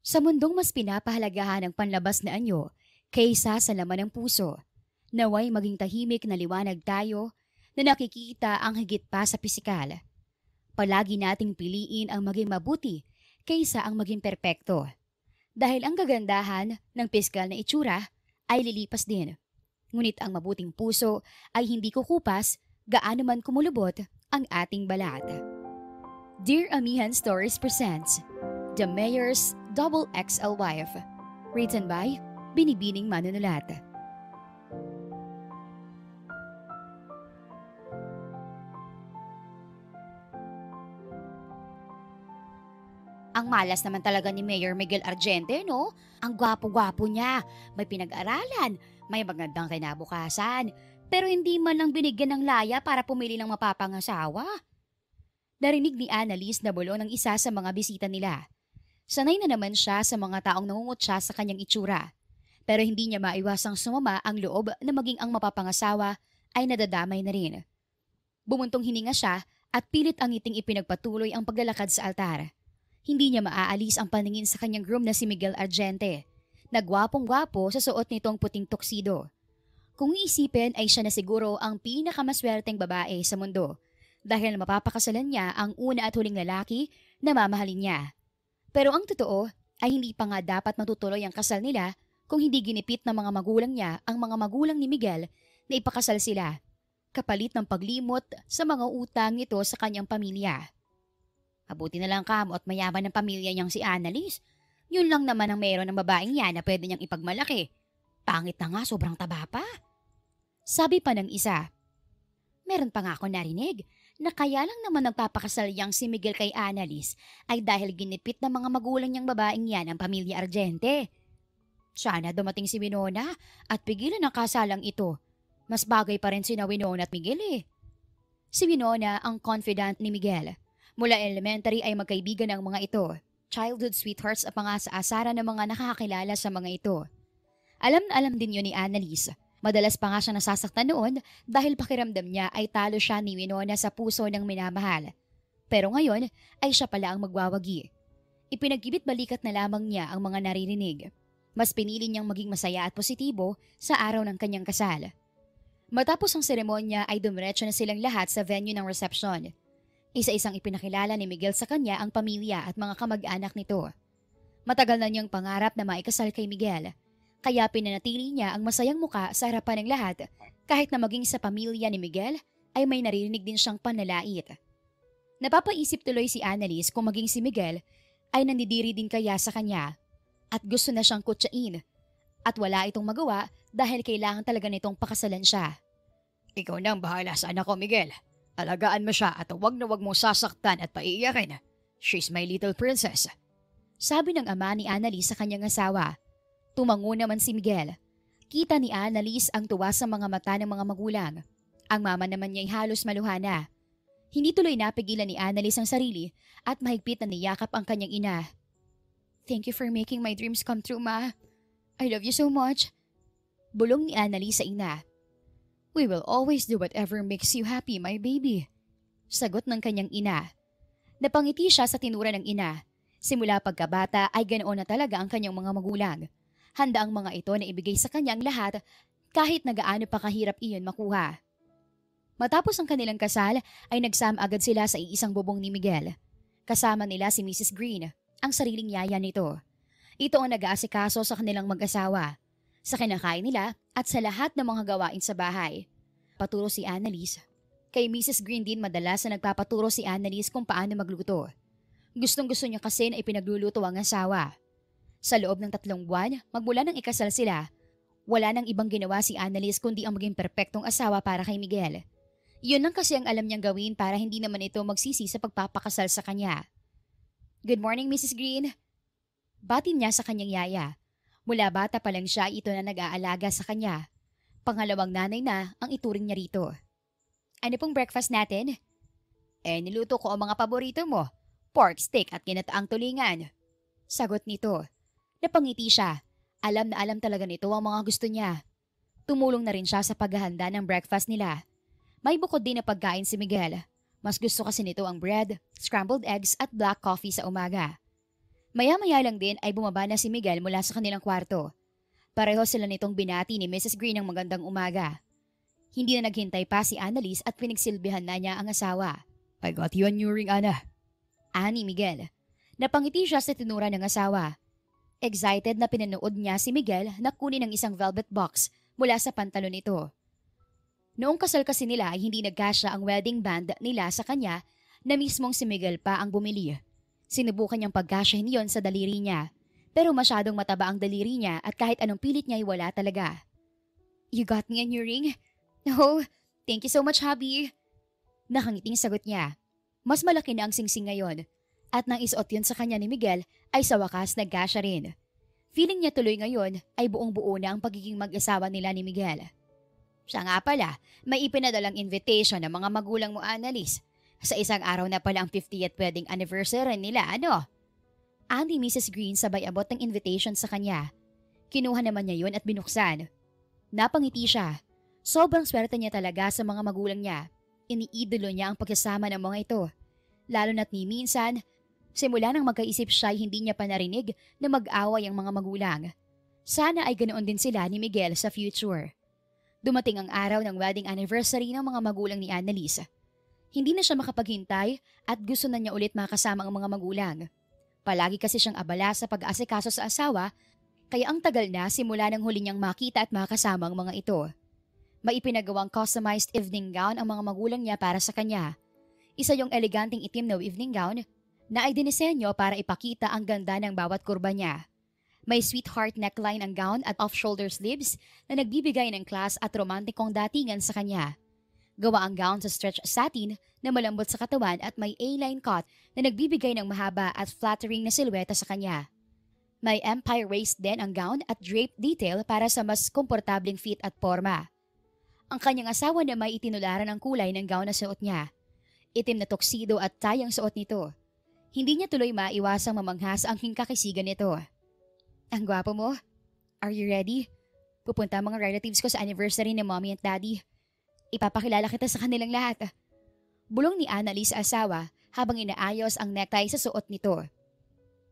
Sa mundong mas pinapahalagahan ang panlabas na anyo kaysa sa laman ng puso, naway maging tahimik na liwanag tayo na nakikita ang higit pa sa pisikal. Palagi nating piliin ang maging mabuti kaysa ang maging perpekto. Dahil ang kagandahan ng pisikal na itsura ay lilipas din. Ngunit ang mabuting puso ay hindi kukupas gaano man kumulubot ang ating balat. Dear Amihan Stories presents The Mayor's Double XL Wife. Written by Binibining Manunulat. Ang malas naman talaga ni Mayor Miguel Argente, no? Ang gwapo-gwapo niya, may pinag-aralan, may magandang kinabukasan, pero hindi man lang binigyan ng laya para pumili ng mapapangasawa. Narinig ni Annalise na bulong ng isa sa mga bisita nila. Sanay na naman siya sa mga taong nangungutya sa kanyang itsura, pero hindi niya maiwasang sumama ang loob na maging ang mapapangasawa ay nadadamay na rin. Bumuntong hininga siya at pilit ang ngiting ipinagpatuloy ang paglalakad sa altar. Hindi niya maaalis ang paningin sa kanyang groom na si Miguel Argente, na gwapong-gwapo sa suot nitong puting tuksido. Kung iisipin ay siya na siguro ang pinakamaswerteng babae sa mundo dahil mapapakasalan niya ang una at huling lalaki na mamahalin niya. Pero ang totoo ay hindi pa nga dapat matutuloy ang kasal nila kung hindi ginipit ng mga magulang niya ang mga magulang ni Miguel na ipakasal sila, kapalit ng paglimot sa mga utang nito sa kanyang pamilya. Mabuti na lang kamo at mayaman ng pamilya niyang si Annalise. Yun lang naman ang meron ng babaeng yan na pwede niyang ipagmalaki. Pangit na nga, sobrang taba pa. Sabi pa ng isa. Meron pa nga ako narinig na kaya lang naman nagpapakasal yang si Miguel kay Annalise ay dahil ginipit ng mga magulang niyang babaeng yan ang pamilya Argente. Sana dumating si Winona at pigilan ang kasalang ito. Mas bagay pa rin sina Winona at Miguel eh. Si Winona ang confidant ni Miguel. Mula elementary ay magkaibigan ang mga ito. Childhood sweethearts ang pang-aasaran ng mga nakakakilala sa mga ito. Alam na alam din yun ni Annalise. Madalas pa nga siya nasasaktan noon dahil pakiramdam niya ay talo siya ni Winona sa puso ng minamahal. Pero ngayon ay siya pala ang magwawagi. Ipinagkibit balikat na lamang niya ang mga naririnig. Mas pinili niyang maging masaya at positibo sa araw ng kanyang kasal. Matapos ang seremonya ay dumiretso na silang lahat sa venue ng reception. Isa-isang ipinakilala ni Miguel sa kanya ang pamilya at mga kamag-anak nito. Matagal na niyang pangarap na maikasal kay Miguel, kaya pinanatili niya ang masayang muka sa harapan ng lahat kahit na maging sa pamilya ni Miguel ay may naririnig din siyang panlalait. Napapaisip tuloy si Annalise kung maging si Miguel ay nandidiri din kaya sa kanya at gusto na siyang kutsain at wala itong magawa dahil kailangan talaga nitong pakasalan siya. Ikaw na ang bahala sa anak ko, Miguel. Alagaan mo siya at huwag na huwag mong sasaktan at paiiyakin. She's my little princess. Sabi ng ama ni Annalise sa kanyang asawa. Tumango naman si Miguel. Kita ni Annalise ang tuwa sa mga mata ng mga magulang. Ang mama naman niya ay halos maluha na. Hindi tuloy napigilan ni Annalise ang sarili at mahigpit na niyakap ang kanyang ina. Thank you for making my dreams come true, Ma. I love you so much. Bulong ni Annalise sa ina. We will always do whatever makes you happy, my baby. Sagot ng kanyang ina. Napangiti siya sa tinura ng ina. Simula pagkabata ay ganoon na talaga ang kanyang mga magulang. Handa ang mga ito na ibigay sa kanyang lahat kahit na gaano pa kahirap iyon makuha. Matapos ang kanilang kasal ay nagsama agad sila sa iisang bubong ni Miguel. Kasama nila si Mrs. Green, ang sariling yaya nito. Ito ang nag-aasikaso sa kanilang mag-asawa, sa kinakain nila at sa lahat ng mga gawain sa bahay. Paturo si Annalise. Kay Mrs. Green din madalas na nagpapaturo si Annalise kung paano magluto. Gustong-gusto niya kasi na ipinagluluto ang asawa. Sa loob ng 3 buwan, magmula nang ikasal sila, wala nang ibang ginawa si Annalise kundi ang maging perpektong asawa para kay Miguel. Yun lang kasi ang alam niyang gawin para hindi naman ito magsisi sa pagpapakasal sa kanya. Good morning, Mrs. Green. Batin niya sa kanyang yaya. Mula bata pa lang siya ito na nag-aalaga sa kanya. Pangalawang nanay na ang ituring niya rito. Ano pong breakfast natin? Niluto ko ang mga paborito mo. Pork steak at kinataang tulingan. Sagot nito. Napangiti siya. Alam na alam talaga nito ang mga gusto niya. Tumulong na rin siya sa paghahanda ng breakfast nila. May bukod din na pagkain si Miguel. Mas gusto kasi nito ang bread, scrambled eggs at black coffee sa umaga. Maya-maya lang din ay bumaba na si Miguel mula sa kanilang kwarto. Pareho sila nitong binati ni Mrs. Green ng magandang umaga. Hindi na naghintay pa si Annalise at pinagsilbihan na niya ang asawa. I got you a new ring, Ana. Ani Miguel. Napangiti siya sa tinura ng asawa. Excited na pinanood niya si Miguel na kunin ang isang velvet box mula sa pantalon nito. Noong kasal kasi nila ay hindi nagkasya ang wedding band nila sa kanya na mismong si Miguel pa ang bumili. Sinubukan niyang pagkasyahin yon sa daliri niya, pero masyadong mataba ang daliri niya at kahit anong pilit niya ay wala talaga. You got me a new ring? Oh, thank you so much, hubby. Nakangiting sagot niya. Mas malaki na ang singsing ngayon at nang isuot yun sa kanya ni Miguel ay sa wakas nagkasya rin. Feeling niya tuloy ngayon ay buong-buo na ang pagiging mag-asawa nila ni Miguel. Siya nga pala, may ipinadalang invitation ng mga magulang mo, Annalise. Sa isang araw na pala ang 50th wedding anniversary nila, ano? Ani Mrs. Green sabay abot ng invitation sa kanya. Kinuha naman niya yun at binuksan. Napangiti siya. Sobrang swerte niya talaga sa mga magulang niya. Iniidolo niya ang pagsasama ng mga ito. Lalo na't ni minsan, simula nang magkaisip siya ay hindi niya pa narinig na mag-away ang mga magulang. Sana ay ganoon din sila ni Miguel sa future. Dumating ang araw ng wedding anniversary ng mga magulang ni Annalise. Hindi na siya makapaghintay at gusto na niya ulit makasama ang mga magulang. Palagi kasi siyang abala sa pag-aasikaso sa asawa, kaya ang tagal na simula nang huli niyang makita at makasama ang mga ito. May ipinagawang customized evening gown ang mga magulang niya para sa kanya. Isa yung eleganteng itim na evening gown na ay dinisenyo para ipakita ang ganda ng bawat kurba niya. May sweetheart neckline ang gown at off-shoulder sleeves na nagbibigay ng class at romantikong datingan sa kanya. Gawa ang gown sa stretch satin na malambot sa katawan at may A-line cut na nagbibigay ng mahaba at flattering na silhweta sa kanya. May empire waist din ang gown at drape detail para sa mas komportabling fit at forma. Ang kanyang asawa na may itinularan ang kulay ng gown na suot niya. Itim na tuxedo at tie ang suot nito. Hindi niya tuloy maiwasang mamanghas ang hingkakisigan nito. Ang gwapo mo. Are you ready? Pupunta ang mga relatives ko sa anniversary ni mommy at daddy. Ipapakilala kita sa kanilang lahat. Bulong ni Annalise sa asawa habang inaayos ang necktie sa suot nito.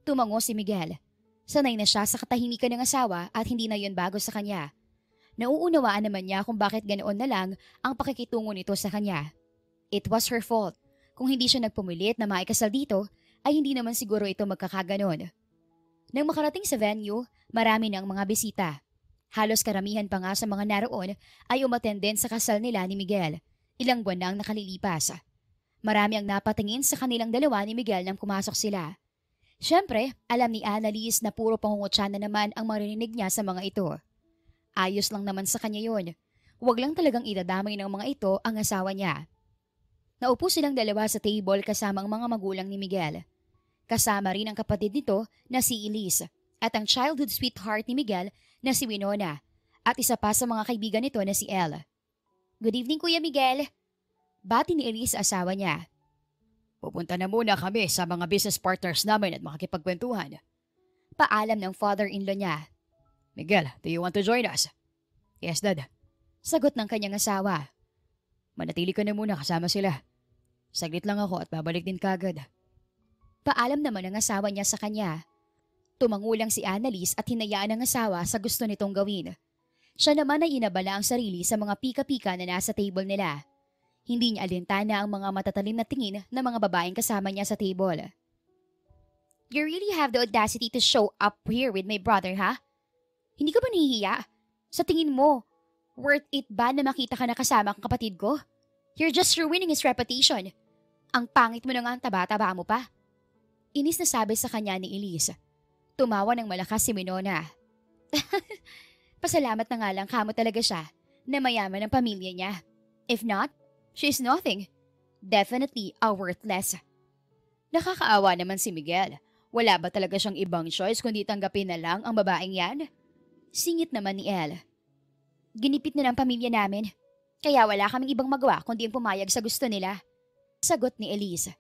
Tumango si Miguel. Sanay na siya sa katahimikan ng asawa at hindi na yun bago sa kanya. Nauunawaan naman niya kung bakit ganoon na lang ang pakikitungo nito sa kanya. It was her fault. Kung hindi siya nagpumilit na maikasal dito, ay hindi naman siguro ito magkakaganon. Nang makarating sa venue, marami ng mga bisita. Halos karamihan pa nga sa mga naroon ay umattend din sa kasal nila ni Miguel. Ilang buwan na ang nakalilipas. Marami ang napatingin sa kanilang dalawa ni Miguel nang pumasok sila. Siyempre, alam ni Annalise na puro pangungutya na naman ang marinig niya sa mga ito. Ayos lang naman sa kanya yun. Huwag lang talagang idadamay ng mga ito ang asawa niya. Naupo silang dalawa sa table kasama ang mga magulang ni Miguel. Kasama rin ang kapatid nito na si Elise at ang childhood sweetheart ni Miguel na si Winona at isa pa sa mga kaibigan nito na si Elle. Good evening, Kuya Miguel. Bati ni Elise asawa niya. Pupunta na muna kami sa mga business partners namin at makikipagkwentuhan. Paalam ng father-in-law niya. Miguel, do you want to join us? Yes, Dad. Sagot ng kanyang asawa. Manatili ka na muna kasama sila. Saglit lang ako at babalik din kagad. Paalam naman ng asawa niya sa kanya. Tumangulang si Annalise at hinayaan ng asawa sa gusto nitong gawin. Siya naman ay inabala ang sarili sa mga pika-pika na nasa table nila. Hindi niya alintana ang mga matatalim na tingin ng mga babaeng kasama niya sa table. You really have the audacity to show up here with my brother, ha? Hindi ka ba nahihiya? Sa tingin mo, worth it ba na makita ka na kasama ang kapatid ko? You're just ruining his reputation. Ang pangit mo na nga ang taba-taba mo pa. Inis na sabi sa kanya ni Elise. Tumawa ng malakas si Winona. Pasalamat na nga lang kamo talaga siya na mayaman ang pamilya niya. If not, she's nothing. Definitely a worthless. Nakakaawa naman si Miguel. Wala ba talaga siyang ibang choice kundi tanggapin na lang ang babaeng yan? Singit naman ni Elle. Ginipit na ng pamilya namin. Kaya wala kaming ibang magawa kundi ang pumayag sa gusto nila. Sagot ni Elise.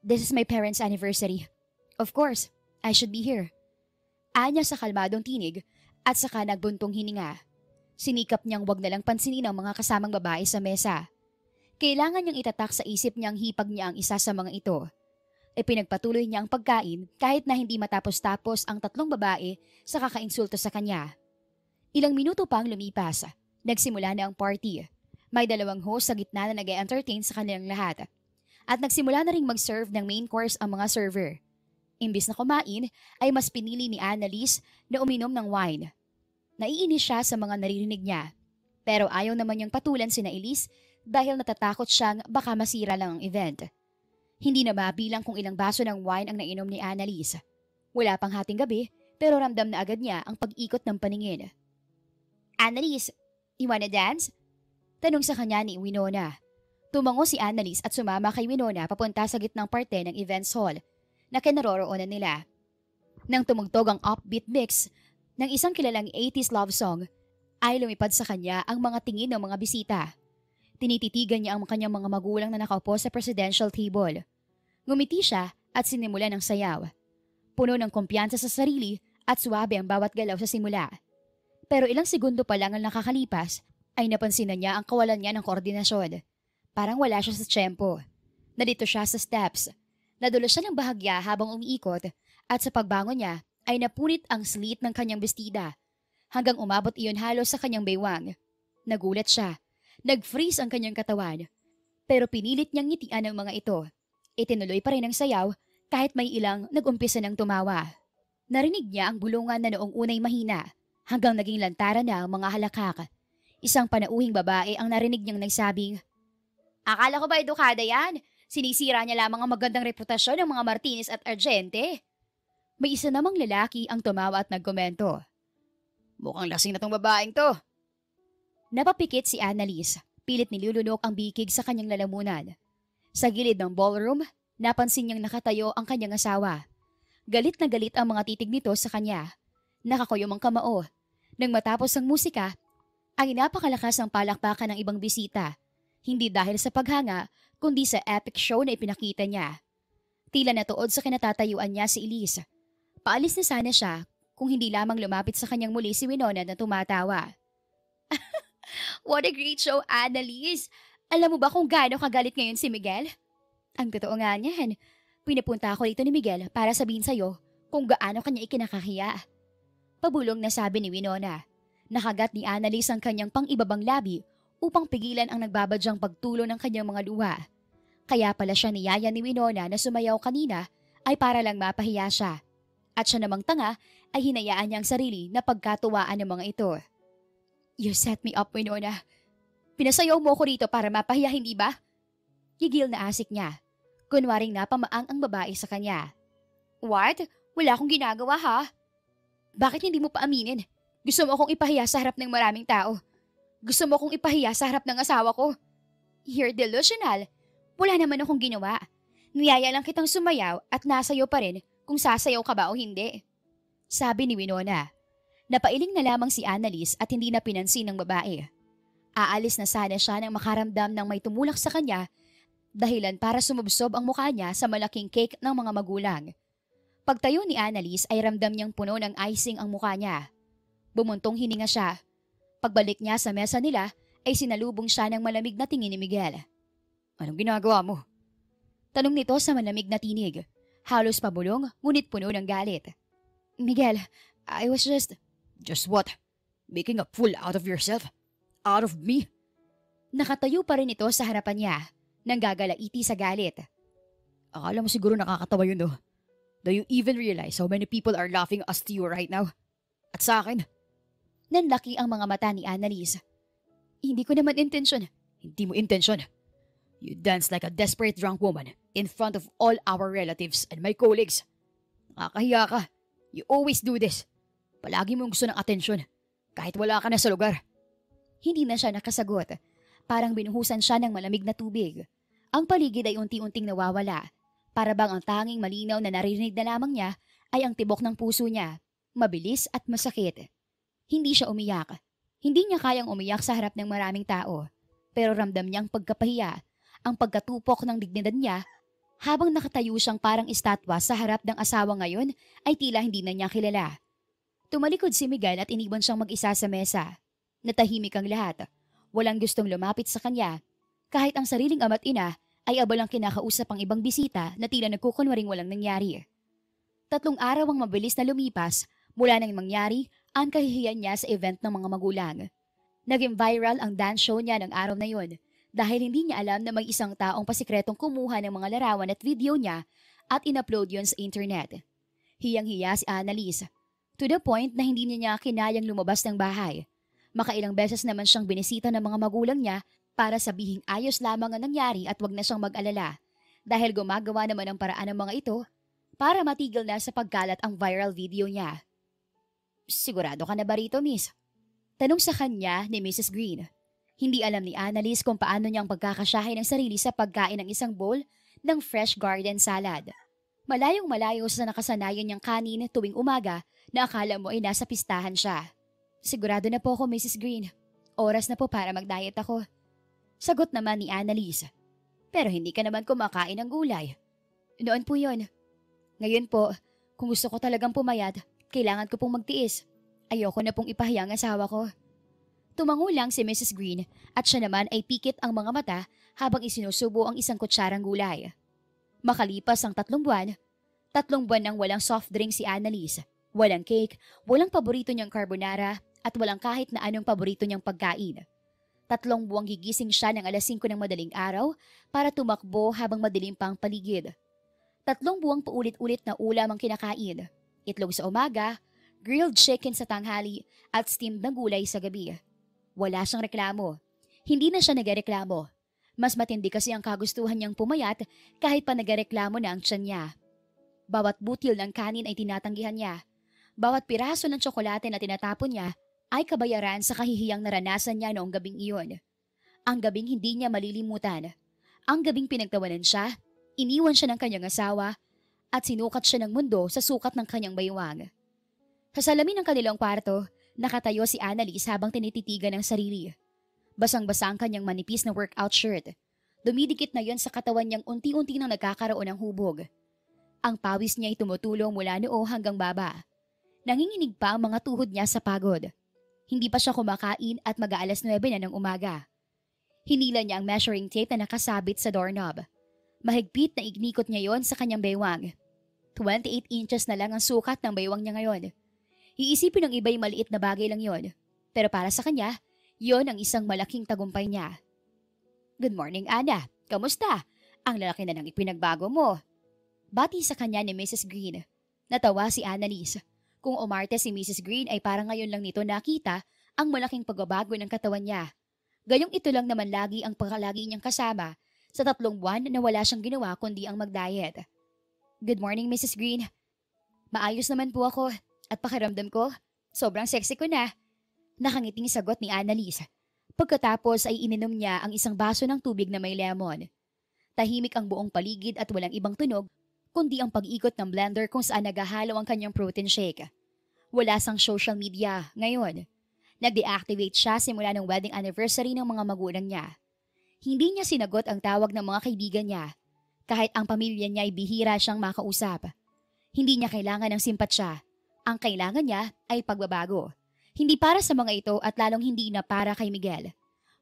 This is my parents' anniversary. Of course, I should be here. Anya sa kalmadong tinig at saka nagbuntong hininga. Sinikap niyang wag na lang pansinin ang mga kasamang babae sa mesa. Kailangan niyang itatak sa isip niyang hipag niya ang isa sa mga ito. ay pinagpatuloy niya ang pagkain kahit na hindi matapos-tapos ang tatlong babae sa kakainsulto sa kanya. Ilang minuto pang lumipas, nagsimula na ang party. May dalawang host sa gitna na nag-entertain sa kanilang lahat. At nagsimula na ring mag-serve ng main course ang mga server. Imbis na kumain, ay mas pinili ni Annalise na uminom ng wine. Naiinis siya sa mga naririnig niya. Pero ayaw naman niyang patulan sina Elise dahil natatakot siyang baka masira lang ang event. Hindi na mabilang kung ilang baso ng wine ang nainom ni Annalise. Wala pang hating gabi pero ramdam na agad niya ang pag-ikot ng paningin. Annalise, you wanna dance? Tanong sa kanya ni Winona. Tumango si Annalise at sumama kay Winona papunta sa gitnang parte ng events hall na kinaroroonan nila. Nang tumugtog ang upbeat mix ng isang kilalang 80s love song, ay lumipad sa kanya ang mga tingin ng mga bisita. Tinititigan niya ang kanyang mga magulang na nakaupo sa presidential table. Ngumiti siya at sinimulan ng sayaw. Puno ng kumpiyansa sa sarili at suwabe ang bawat galaw sa simula. Pero ilang segundo pa lang ang nakakalipas ay napansin na niya ang kawalan niya ng koordinasyon. Parang wala siya sa tiyempo. Nalito siya sa steps. Nadulas siya ng bahagya habang umiikot at sa pagbangon niya ay napunit ang slit ng kanyang bestida hanggang umabot iyon halos sa kanyang baywang. Nagulat siya. Nag-freeze ang kanyang katawan. Pero pinilit niyang ngitian ang mga ito. Itinuloy pa rin ang sayaw kahit may ilang nag-umpisa ng tumawa. Narinig niya ang bulungan na noong unay mahina hanggang naging lantaran na ang mga halakak. Isang panauhing babae ang narinig niyang nagsabing, "Akala ko ba edukada yan? Sinisira niya lamang ang magandang reputasyon ng mga Martinez at Argente." May isa namang lalaki ang tumawa at nagkomento, "Mukhang lasing na tong babaeng to." Napapikit si Annalise. Pilit nilulunok ang bikig sa kanyang lalamunan. Sa gilid ng ballroom, napansin niyang nakatayo ang kanyang asawa. Galit na galit ang mga titig nito sa kanya. Nakakuyom ang kamao. Nang matapos ang musika, ay napakalakas ang palakpakan ng ibang bisita. Hindi dahil sa paghanga, kundi sa epic show na ipinakita niya. Tila natuod sa kinatatayuan niya si Elise. Paalis na sana siya kung hindi lamang lumapit sa kanyang muli si Winona na tumatawa. What a great show, Annalise! Alam mo ba kung gaano kagalit ngayon si Miguel? Ang totoo nga niyan, pinapunta ako rito ni Miguel para sabihin sa'yo kung gaano kanya ikinakahiya. Pabulong na sabi ni Winona. Nakagat ni Annalise ang kanyang pang-ibabang labi upang pigilan ang nagbabadyang pagtulo ng kanyang mga luha. Kaya pala siya niyaya ni Winona na sumayaw kanina ay para lang mapahiya siya. At siya namang tanga ay hinayaan niya ang sarili na pagkatuwaan ng mga ito. You set me up, Winona. Pinasayaw mo ko rito para mapahiya, hindi ba? Gigil na asik niya. Kunwaring napamaang ang babae sa kanya. What? Wala akong ginagawa, ha? Bakit hindi mo pa aminin? Gusto mo akong ipahiya sa harap ng maraming tao. Gusto mo akong ipahiya sa harap ng asawa ko. You're delusional. Wala naman akong ginawa. Niyaya lang kitang sumayaw at nasayaw pa rin kung sasayaw ka ba o hindi. Sabi ni Winona. Napailing na lamang si Annalise at hindi na pinansin ng babae. Aalis na sana siya nang makaramdam ng may tumulak sa kanya dahilan para sumubsob ang mukha niya sa malaking cake ng mga magulang. Pagtayo ni Annalise ay ramdam niyang puno ng icing ang mukha niya. Bumuntong hininga siya. Pagbalik niya sa mesa nila ay sinalubong siya ng malamig na tingin ni Miguel. Anong ginagawa mo? Tanong nito sa malamig na tinig. Halos pabulong ngunit puno ng galit. Miguel, I was just... Just what? Making a fool out of yourself? Out of me? Nakatayo pa rin ito sa harapan niya, nang gagalaiti sa galit. Akala mo siguro nakakatawa yun, no? Do you even realize how many people are laughing us to you right now? At sa akin? Nanlaki ang mga mata ni Annalise. Hindi ko naman intensyon. Hindi mo intensyon. You dance like a desperate drunk woman in front of all our relatives and my colleagues. Nakakahiya ka. You always do this. Palagi mong gusto ng atensyon, kahit wala ka na sa lugar. Hindi na siya nakasagot. Parang binuhusan siya ng malamig na tubig. Ang paligid ay unti-unting nawawala. Para bang ang tanging malinaw na naririnig na lamang niya ay ang tibok ng puso niya. Mabilis at masakit. Hindi siya umiyak. Hindi niya kayang umiyak sa harap ng maraming tao. Pero ramdam niya ang pagkapahiya, ang pagkatupok ng dignidad niya. Habang nakatayo siyang parang estatwa sa harap ng asawa ngayon ay tila hindi na niya kilala. Tumalikod si Miguel at iniwan siyang mag-isa sa mesa. Natahimik ang lahat. Walang gustong lumapit sa kanya. Kahit ang sariling ama't ina ay abalang kinakausap ang ibang bisita na tila nagkukunwaring walang nangyari. 3 araw ang mabilis na lumipas mula nang mangyari ang kahihiyan niya sa event ng mga magulang. Naging viral ang dance show niya ng araw na yon dahil hindi niya alam na may isang taong pasikretong kumuha ng mga larawan at video niya at in-upload yon sa internet. Hiyang-hiya si Annalise, to the point na hindi niya kinayang lumabas ng bahay. Makailang beses naman siyang binisita ng mga magulang niya para sabihing ayos lamang ang nangyari at wag na siyang mag-alala dahil gumagawa naman ng paraan ng mga ito para matigil na sa pagkalat ang viral video niya. "Sigurado ka na ba rito, miss?" Tanong sa kanya ni Mrs. Green. Hindi alam ni Annalise kung paano niyang pagkakasyahin ang sarili sa pagkain ng isang bowl ng fresh garden salad. Malayong malayo sa nakasanayan niyang kanin tuwing umaga na akala mo ay nasa pistahan siya. "Sigurado na po ako, Mrs. Green. Oras na po para mag-diet ako." Sagot naman ni Annalise. "Pero hindi ka naman kumakain ng gulay." "Noon po yon. Ngayon po, kung gusto ko talagang pumayat, kailangan ko pong magtiis. Ayoko na pong ipahiya ang asawa ko." Tumango lang si Mrs. Green at siya naman ay pikit ang mga mata habang isinusubo ang isang kutsarang gulay. Makalipas ang 3 buwan, 3 buwan nang walang soft drink si Annalise, walang cake, walang paborito niyang carbonara at walang kahit na anong paborito niyang pagkain. 3 buwang gigising siya ng alas 5 ng madaling araw para tumakbo habang madilim pa ang paligid. 3 buwang paulit-ulit na ulam ang kinakain. Itlog sa umaga, grilled chicken sa tanghali at steamed na gulay sa gabi. Wala siyang reklamo. Hindi na siya nagreklamo. Mas matindi kasi ang kagustuhan niyang pumayat kahit pa nagreklamo na ang tiyan niya. Bawat butil ng kanin ay tinatanggihan niya. Bawat piraso ng tsokolate na tinatapon niya ay kabayaran sa kahihiyang naranasan niya noong gabing iyon. Ang gabing hindi niya malilimutan. Ang gabing pinagtawanan siya, iniwan siya ng kanyang asawa, at sinukat siya ng mundo sa sukat ng kanyang baywang. Sa salamin ng kanilang kwarto, nakatayo si Annalise habang tinititigan ang sarili. Basang-basa ang kanyang manipis na workout shirt. Dumidikit na yon sa katawan niyang unti-unti nang nagkakaroon ng hubog. Ang pawis niya ay tumutulong mula noo hanggang baba. Nanginginig pa ang mga tuhod niya sa pagod. Hindi pa siya kumakain at mag-aalas 9 na ng umaga. Hinila niya ang measuring tape na nakasabit sa doorknob. Mahigpit na ignikot niya yon sa kanyang baywang. 28 inches na lang ang sukat ng baywang niya ngayon. Iisipin ng iba'y maliit na bagay lang yon. Pero para sa kanya, yon ang isang malaking tagumpay niya. "Good morning, Anna. Kamusta? Ang lalaki na ng ipinagbago mo." Bati sa kanya ni Mrs. Green. Natawa si Annalise. Kung umarte si Mrs. Green ay parang ngayon lang nito nakita ang malaking pagbabago ng katawan niya. Gayong ito lang naman lagi ang pagkalagi niyang kasama sa 3 buwan na wala siyang ginawa kundi ang mag-diet. "Good morning, Mrs. Green. Maayos naman po ako. At pakiramdam ko, sobrang sexy ko na." Nakangiting sagot ni Annalise. Pagkatapos ay ininom niya ang isang baso ng tubig na may lemon. Tahimik ang buong paligid at walang ibang tunog, kundi ang pag-ikot ng blender kung saan naghahalo ang kanyang protein shake. Wala sang social media ngayon. Nag-deactivate siya simula ng wedding anniversary ng mga magulang niya. Hindi niya sinagot ang tawag ng mga kaibigan niya. Kahit ang pamilya niya ay bihira siyang makausap. Hindi niya kailangan ng simpatsya. Ang kailangan niya ay pagbabago. Hindi para sa mga ito at lalong hindi na para kay Miguel.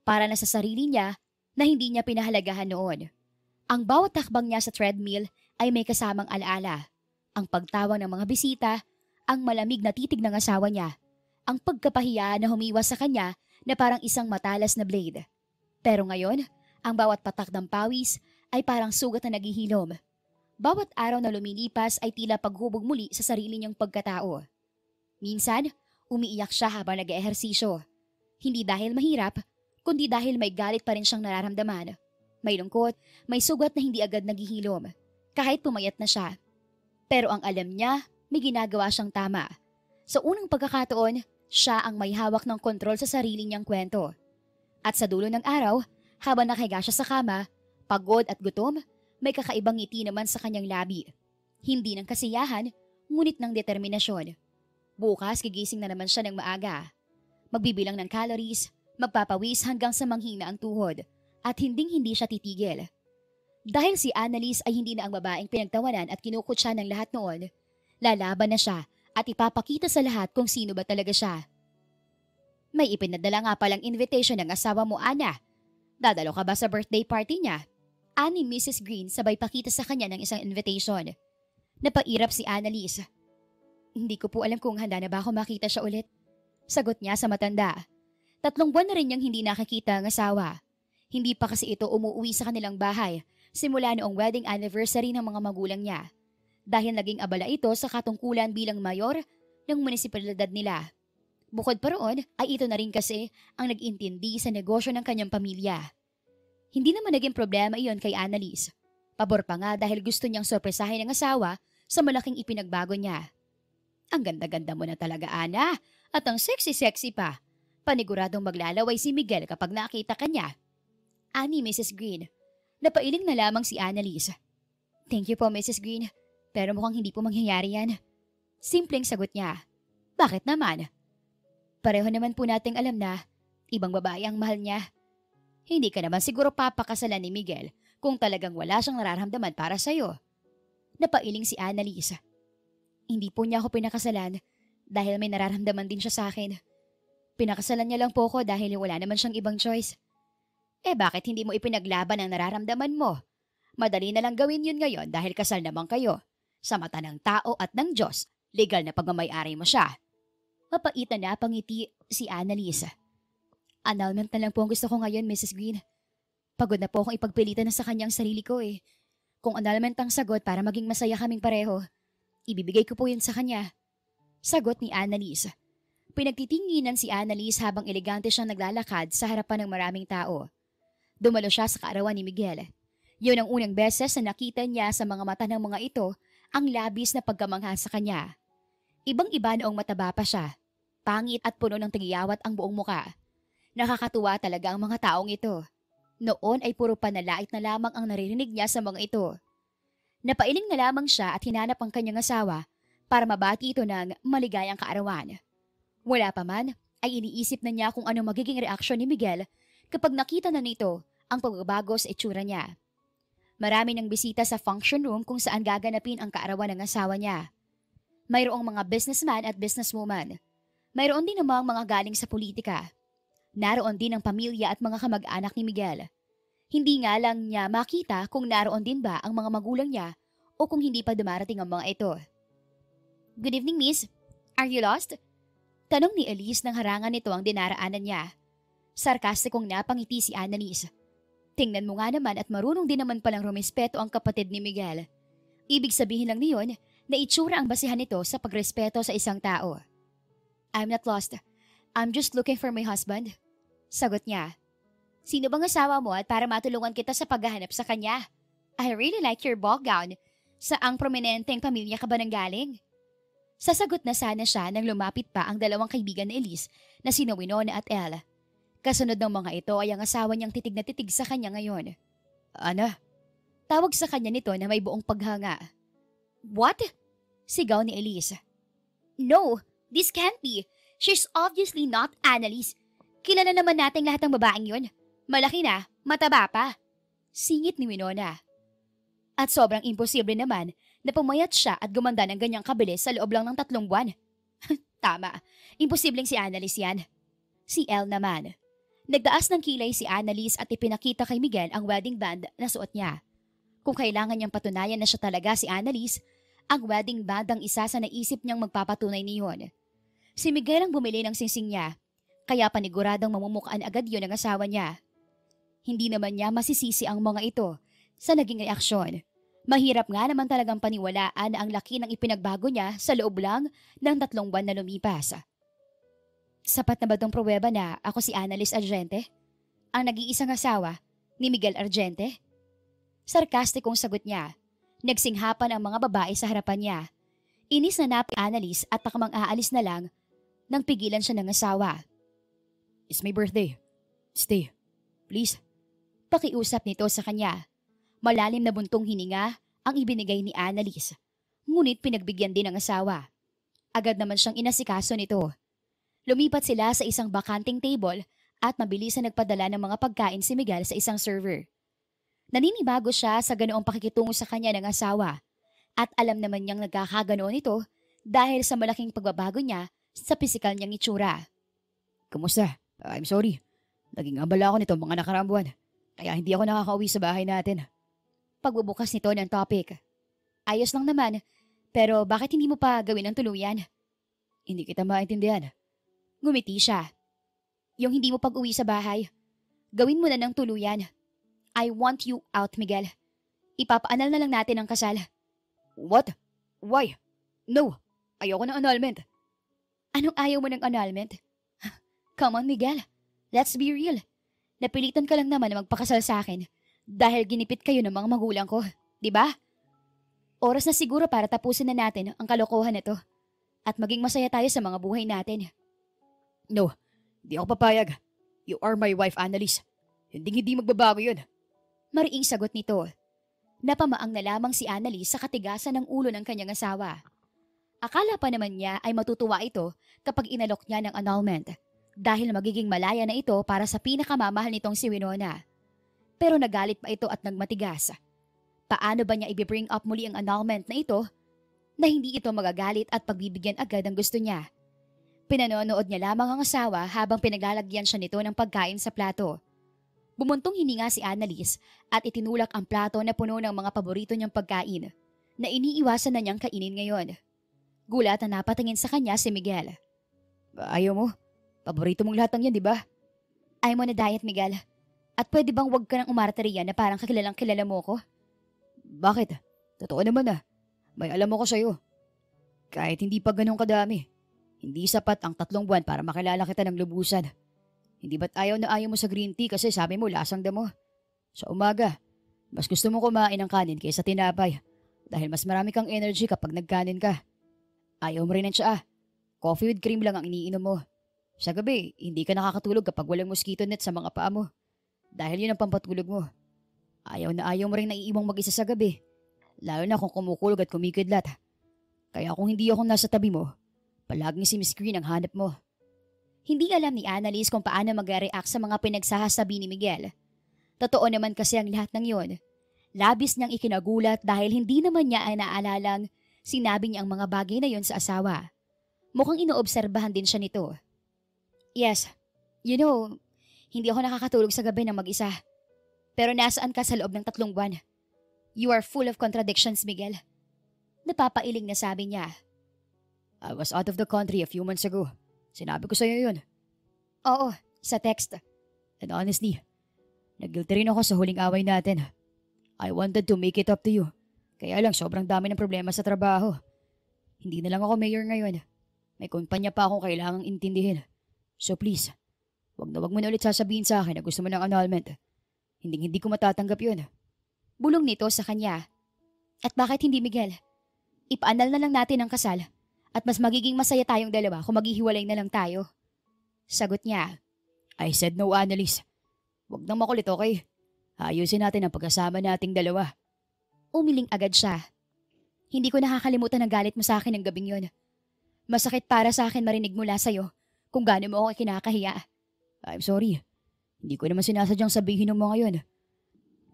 Para na sa sarili niya na hindi niya pinahalagahan noon. Ang bawat takbang niya sa treadmill ay may kasamang alaala. Ang pagtawag ng mga bisita, ang malamig na titig ng asawa niya, ang pagkapahiya na humiwas sa kanya na parang isang matalas na blade. Pero ngayon, ang bawat patak ng pawis ay parang sugat na naghihilom. Bawat araw na lumilipas ay tila paghubog muli sa sarili niyang pagkatao. Minsan, umiiyak siya habang nag-eehersisyo. Hindi dahil mahirap, kundi dahil may galit pa rin siyang nararamdaman. May lungkot, may sugat na hindi agad naghihilom, kahit pumayat na siya. Pero ang alam niya, may ginagawa siyang tama. Sa unang pagkakataon, siya ang may hawak ng kontrol sa sarili niyang kwento. At sa dulo ng araw, habang nakahiga siya sa kama, pagod at gutom, may kakaibang ngiti naman sa kanyang labi. Hindi ng kasiyahan, ngunit ng determinasyon. Bukas gigising na naman siya ng maaga. Magbibilang ng calories, magpapawis hanggang sa manghina ang tuhod, at hinding-hindi siya titigil. Dahil si Annalise ay hindi na ang babaeng pinagtawanan at kinukutsa ng lahat noon, lalaban na siya at ipapakita sa lahat kung sino ba talaga siya. "May ipinadala nga palang invitation ng asawa mo, Ana. Dadalo ka ba sa birthday party niya?" Ani Mrs. Green sabay pakita sa kanya ng isang invitation. Napairap si Annalise. Hindi ko po alam kung handa na ba ako makita siya ulit. Sagot niya sa matanda. 3 buwan na rin niyang hindi nakakita ang asawa. Hindi pa kasi ito umuwi sa kanilang bahay simula noong wedding anniversary ng mga magulang niya. Dahil naging abala ito sa katungkulan bilang mayor ng munisipalidad nila. Bukod pa roon ay ito na rin kasi ang nag-intindi sa negosyo ng kanyang pamilya. Hindi naman naging problema iyon kay Annalise. Pabor pa nga dahil gusto niyang sorpresahin ang asawa sa malaking ipinagbago niya. Ang ganda-ganda mo na talaga, Ana. At ang sexy-sexy pa. Paniguradong maglalaway si Miguel kapag nakita ka niya. Ani Mrs. Green. Napailing na lamang si Annalise. Thank you po, Mrs. Green. Pero mukhang hindi po mangyayari yan. Simpleng sagot niya. Bakit naman? Pareho naman po nating alam na ibang babae ang mahal niya. Hindi ka naman siguro papakasalan ni Miguel kung talagang wala siyang nararamdaman para sa'yo. Napailing si Annalise. Hindi po niya ako pinakasalan dahil may nararamdaman din siya sa akin. Pinakasalan niya lang po ako dahil wala naman siyang ibang choice. Bakit hindi mo ipinaglaban ang nararamdaman mo? Madali na lang gawin yun ngayon dahil kasal naman kayo. Sa mata ng tao at ng Diyos, legal na pagmamayari mo siya. Mapaitan na pangiti si Annalise. Annulment na lang po ang gusto ko ngayon, Mrs. Green. Pagod na po akong ipagpilitan na sa kanyang sarili ko eh. Kung annulment ang sagot para maging masaya kaming pareho, ibibigay ko po yun sa kanya. Sagot ni Annalise. Pinagtitinginan si Annalise habang elegante siyang naglalakad sa harapan ng maraming tao. Dumalo siya sa kaarawan ni Miguel. Yun ang unang beses na nakita niya sa mga mata ng mga ito ang labis na pagkamangha sa kanya. Ibang-iba noong mataba pa siya. Pangit at puno ng tigiyawat ang buong muka. Nakakatuwa talaga ang mga taong ito. Noon ay puro panalait na lamang ang naririnig niya sa mga ito. Napailing na lamang siya at hinanap ang kanyang asawa para mabati ito ng maligayang kaarawan. Wala pa man, ay iniisip na niya kung ano magiging reaksyon ni Miguel kapag nakita na nito ang pagbabago sa itsura niya. Marami ng bisita sa function room kung saan gaganapin ang kaarawan ng asawa niya. Mayroong mga businessman at businesswoman. Mayroon din namang mga galing sa politika. Naroon din ang pamilya at mga kamag-anak ni Miguel. Hindi nga lang niya makita kung naroon din ba ang mga magulang niya o kung hindi pa dumarating ang mga ito. Good evening, miss. Are you lost? Tanong ni Elise nang harangan nito ang dinaraanan niya. Sarkastikong napangiti si Annalise. Tingnan mo nga naman at marunong din naman palang rumispeto ang kapatid ni Miguel. Ibig sabihin lang niyon na itsura ang basihan nito sa pagrespeto sa isang tao. I'm not lost. I'm just looking for my husband. Sagot niya. Sino bang asawa mo at para matulungan kita sa paghahanap sa kanya? I really like your ball gown. Saang prominenteng pamilya ka ba nanggaling? Sasagot na sana siya nang lumapit pa ang dalawang kaibigan ni Elise na sina Winona at Elle. Kasunod ng mga ito ay ang asawa niyang titig na titig sa kanya ngayon. Ana? Tawag sa kanya nito na may buong paghanga. What? Sigaw ni Elise. No, this can't be. She's obviously not Annalise. Kilala naman nating lahat ng babaeng yun. Malaki na, mataba pa. Singit ni Winona. At sobrang imposible naman na pumayat siya at gumanda ng ganyang kabilis sa loob lang ng 3 buwan. Tama, imposibleng si Annalise yan. Si Elle naman. Nagdaas ng kilay si Annalise at ipinakita kay Miguel ang wedding band na suot niya. Kung kailangan niyang patunayan na siya talaga si Annalise, ang wedding band ang isa sa naisip niyang magpapatunay niyon. Si Miguel ang bumili ng singsing niya, kaya paniguradong mamumukaan agad yun ang asawa niya. Hindi naman niya masisisi ang mga ito sa naging reaksyon. Mahirap nga naman talagang paniwalaan na ang laki ng ipinagbago niya sa loob lang ng 3 buwan na lumipas. Sapat na ba itong pruweba na ako si Annalise Argente? Ang nag-iisang asawa ni Miguel Argente? Sarkastikong sagot niya. Nagsinghapan ang mga babae sa harapan niya. Inis na napi Annalise at nakamang aalis na lang nang pigilan siya ng asawa. It's my birthday. Stay. Please. Pakiusap nito sa kanya. Malalim na buntong hininga ang ibinigay ni Annalise. Ngunit pinagbigyan din ng asawa. Agad naman siyang inasikaso nito. Lumipat sila sa isang bakanting table at mabilis na nagpadala ng mga pagkain si Miguel sa isang server. Naninibago siya sa ganoong pakikitungo sa kanya ng asawa at alam naman niyang nagkakaganoon ito dahil sa malaking pagbabago niya sa pisikal niyang itsura. Kumusta? I'm sorry. Naging abala ako nito mga nakaraang buwan. Kaya hindi ako nakakauwi sa bahay natin. pagbubukas nito ng topic. Ayos lang naman, pero bakit hindi mo pa gawin ng tuluyan? Hindi kita maintindihan. Ngumiti siya. Yung hindi mo pag-uwi sa bahay, gawin mo na ng tuluyan. I want you out, Miguel. Ipapaanal na lang natin ang kasal. What? Why? No, ayoko ng annulment. Anong ayaw mo ng annulment? Come on, Miguel. Let's be real. Napilitan ka lang naman na magpakasal sa akin dahil ginipit kayo ng mga magulang ko, di ba? Oras na siguro para tapusin na natin ang kalokohan na to at maging masaya tayo sa mga buhay natin. No, di ako papayag. You are my wife, Annalise. Hindi magbabago yun. Mariing sagot nito. Napamaang na lamang si Annalise sa katigasan ng ulo ng kanyang asawa. Akala pa naman niya ay matutuwa ito kapag inalok niya ng annulment dahil magiging malaya na ito para sa pinakamamahal nitong si Winona. Pero nagalit pa ito at nagmatigas. Paano ba niya i-bring up muli ang annulment na ito na hindi ito magagalit at pagbibigyan agad ang gusto niya? Pinanonood niya lamang ang asawa habang pinaglalagyan siya nito ng pagkain sa plato. Bumuntong hininga si Annalise at itinulak ang plato na puno ng mga paborito niyang pagkain na iniiwasan na niyang kainin ngayon. Gulat na napatingin sa kanya si Miguel. Ayaw mo? Paborito mong lahat ng yan, di ba? I'm on a diet, Miguel. At pwede bang wag ka nang umarte riyan na parang kakilalang kilala mo ko? Bakit? Totoo naman ah. May alam ako sa'yo. Kahit hindi pa ganun kadami, hindi sapat ang 3 buwan para makilala kita ng lubusan. Hindi ba't ayaw na ayaw mo sa green tea kasi sabi mo lasang damo? Sa umaga, mas gusto mo kumain ng kanin kaysa tinapay dahil mas marami kang energy kapag nagkanin ka. Ayaw mo rin ng tsaa. Coffee with cream lang ang iniinom mo. Sa gabi, hindi ka nakakatulog kapag walang mosquito net sa mga paa mo. Dahil yun ang pampatulog mo. Ayaw na ayaw mo rin naiiwang mag-isa sa gabi. Lalo na kung kumukulog at kumikidlat. Kaya kung hindi ako nasa tabi mo, palaging si Miss Green ang hanap mo. Hindi alam ni Annalise kung paano mag-react sa mga pinagsasabi ni Miguel. Totoo naman kasi ang lahat ng yon. Labis niyang ikinagulat dahil hindi naman niya ay naalalang sinabi niya ang mga bagay na yon sa asawa. Mukhang inoobserbahan din siya nito. Yes, you know, hindi ako nakakatulog sa gabi ng mag-isa. Pero nasaan ka sa loob ng 3 buwan? You are full of contradictions, Miguel. Napapailing na sabi niya. I was out of the country a few months ago. Sinabi ko sa'yo yun. Oo, sa text. And honestly, nag-guilty rin ako sa huling away natin. I wanted to make it up to you. Kaya lang sobrang dami ng problema sa trabaho. Hindi na lang ako mayor ngayon. May kumpanya pa akong kailangang intindihin. So please, wag na wag mo na ulit sasabihin sa akin na gusto mo ng annulment. Hindi ko matatanggap yun. Bulong nito sa kanya. At bakit hindi, Miguel? Ipaanal na lang natin ang kasal at mas magiging masaya tayong dalawa kung maghihiwalay na lang tayo. Sagot niya. I said no, Annalise. Wag nang makulit, okay? Ayusin natin ang pagkasama nating dalawa. Umiling agad siya. Hindi ko nakakalimutan ang galit mo sa akin ng gabing yon. Masakit para sa akin marinig mula sa'yo kung gaano mo ako kinakahiya. I'm sorry. Hindi ko naman sinasadyang sabihin mo ngayon.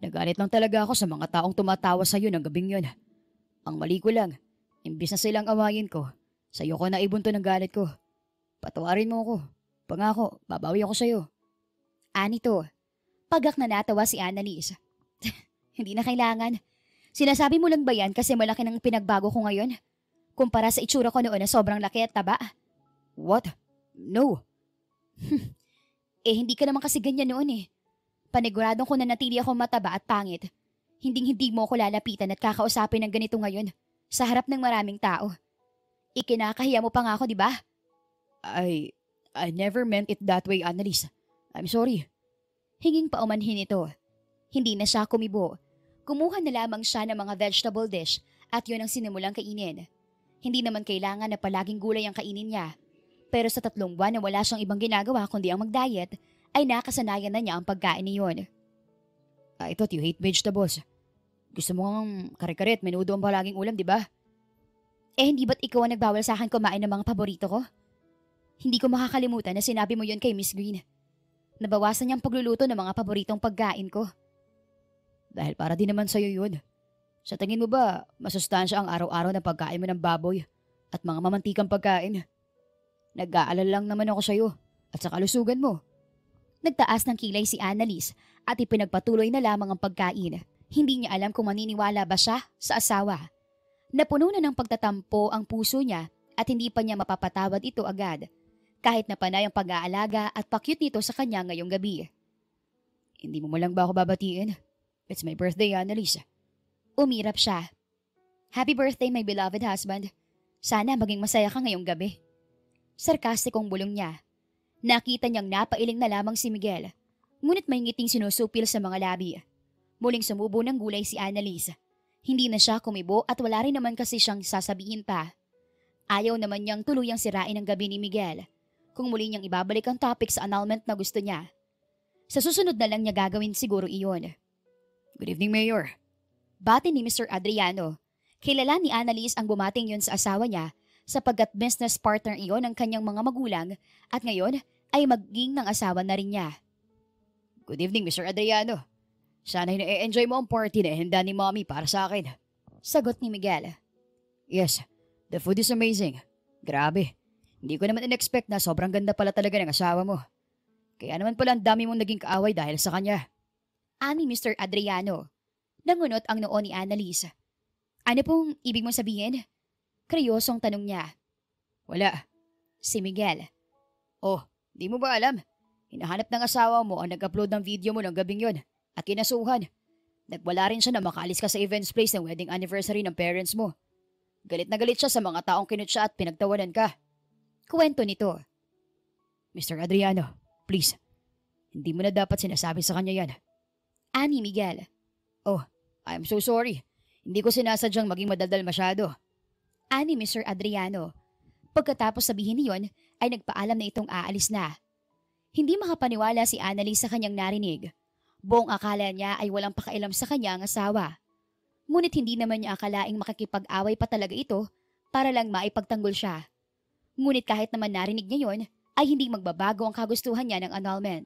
Nagalit lang talaga ako sa mga taong tumatawa sa'yo ng gabing yon. Ang mali ko lang, imbis na silang awayin ko, sa'yo ko naibunto ng galit ko. Patawarin mo ako. Pangako, babawi ako sa'yo. Anito, pagak na natawa si Annalise. Hindi na kailangan. Sinasabi mo lang ba yan kasi malaki ng pinagbago ko ngayon? Kumpara sa itsura ko noon na sobrang laki at taba. What? No. Hindi ka naman kasi ganyan noon eh. Paniguradong ko na natili ako mataba at pangit. Hinding-hindi mo ako lalapitan at kakausapin ng ganito ngayon sa harap ng maraming tao. Ikinakahiya mo pa nga ako, di ba? I never meant it that way, Annalise. I'm sorry. Hinging paumanhin ito. Hindi na siya kumibo. Kumuha na lamang siya ng mga vegetable dish at yun ang sinimulang kainin. Hindi naman kailangan na palaging gulay ang kainin niya. Pero sa 3 buwan na wala siyang ibang ginagawa kundi ang mag-diet, ay nakasanayan na niya ang pagkain niyon. I thought you hate vegetables. Gusto mo ngang kare-kare at menudo ang palaging ulam, di ba? Hindi ba't ikaw ang nagbawal sa akin kumain ng mga paborito ko? Hindi ko makakalimutan na sinabi mo yun kay Miss Green. Nabawasan niyang pagluluto ng mga paboritong pagkain ko. Dahil para din naman sa'yo yun. Sa tingin mo ba, masustansya ang araw-araw na pagkain mo ng baboy at mga mamantikang pagkain? Nag-aalala lang naman ako sa'yo at sa kalusugan mo. Nagtaas ng kilay si Annalise at ipinagpatuloy na lamang ang pagkain. Hindi niya alam kung maniniwala ba siya sa asawa. Napuno na ng pagtatampo ang puso niya at hindi pa niya mapapatawad ito agad. Kahit na panay ang pag-aalaga at pakyut nito sa kanya ngayong gabi. Hindi mo lang ba ako babatiin? It's my birthday, Annalise. Umirap siya. Happy birthday, my beloved husband. Sana maging masaya ka ngayong gabi. Sarkastikong bulong niya. Nakita niyang napailing na lamang si Miguel. Ngunit may ngiting sinusupil sa mga labi. Muling sumubo ng gulay si Annalise. Hindi na siya kumibo at wala rin naman kasi siyang sasabihin pa. Ayaw naman niyang tuluyang sirain ang gabi ni Miguel. Kung muli niyang ibabalik ang topic sa annulment na gusto niya. Sa susunod na lang niya gagawin siguro iyon. Good evening, Mayor. Bati ni Mr. Adriano. Kilala ni Annalise ang bumating yon sa asawa niya sapagkat business partner iyon ng kanyang mga magulang at ngayon ay maging ng asawa na rin niya. Good evening, Mr. Adriano. Sana'y na-enjoy mo ang party na handa ni Mommy para sa akin. Sagot ni Miguel. Yes, the food is amazing. Grabe, hindi ko naman in-expect na sobrang ganda pala talaga ng asawa mo. Kaya naman pala ang dami mong naging kaaway dahil sa kanya. Ani Mr. Adriano. Nangunot ang noo ni Annalise. Ano pong ibig mong sabihin? Kriosong tanong niya. Wala. Si Miguel. Oh, di mo ba alam? Hinahanap ng asawa mo ang nag-upload ng video mo ng gabing yon at kinasuhan. Nagwala rin siya na makaalis ka sa events place ng wedding anniversary ng parents mo. Galit na galit siya sa mga taong kinut siya at pinagtawanan ka. Kwento nito. Mr. Adriano, please, hindi mo na dapat sinasabi sa kanya yan. Ani Miguel. Oh, I'm so sorry. Hindi ko sinasadyang maging madaldal masyado. Ani Mr. Adriano. Pagkatapos sabihin niyon, ay nagpaalam na itong aalis na. Hindi makapaniwala si Annalise sa kanyang narinig. Buong akala niya ay walang pakailam sa kanya ang asawa. Ngunit hindi naman niya akalaing makikipag-away pa talaga ito para lang maipagtanggol siya. Ngunit kahit naman narinig niya yon, ay hindi magbabago ang kagustuhan niya ng annulment.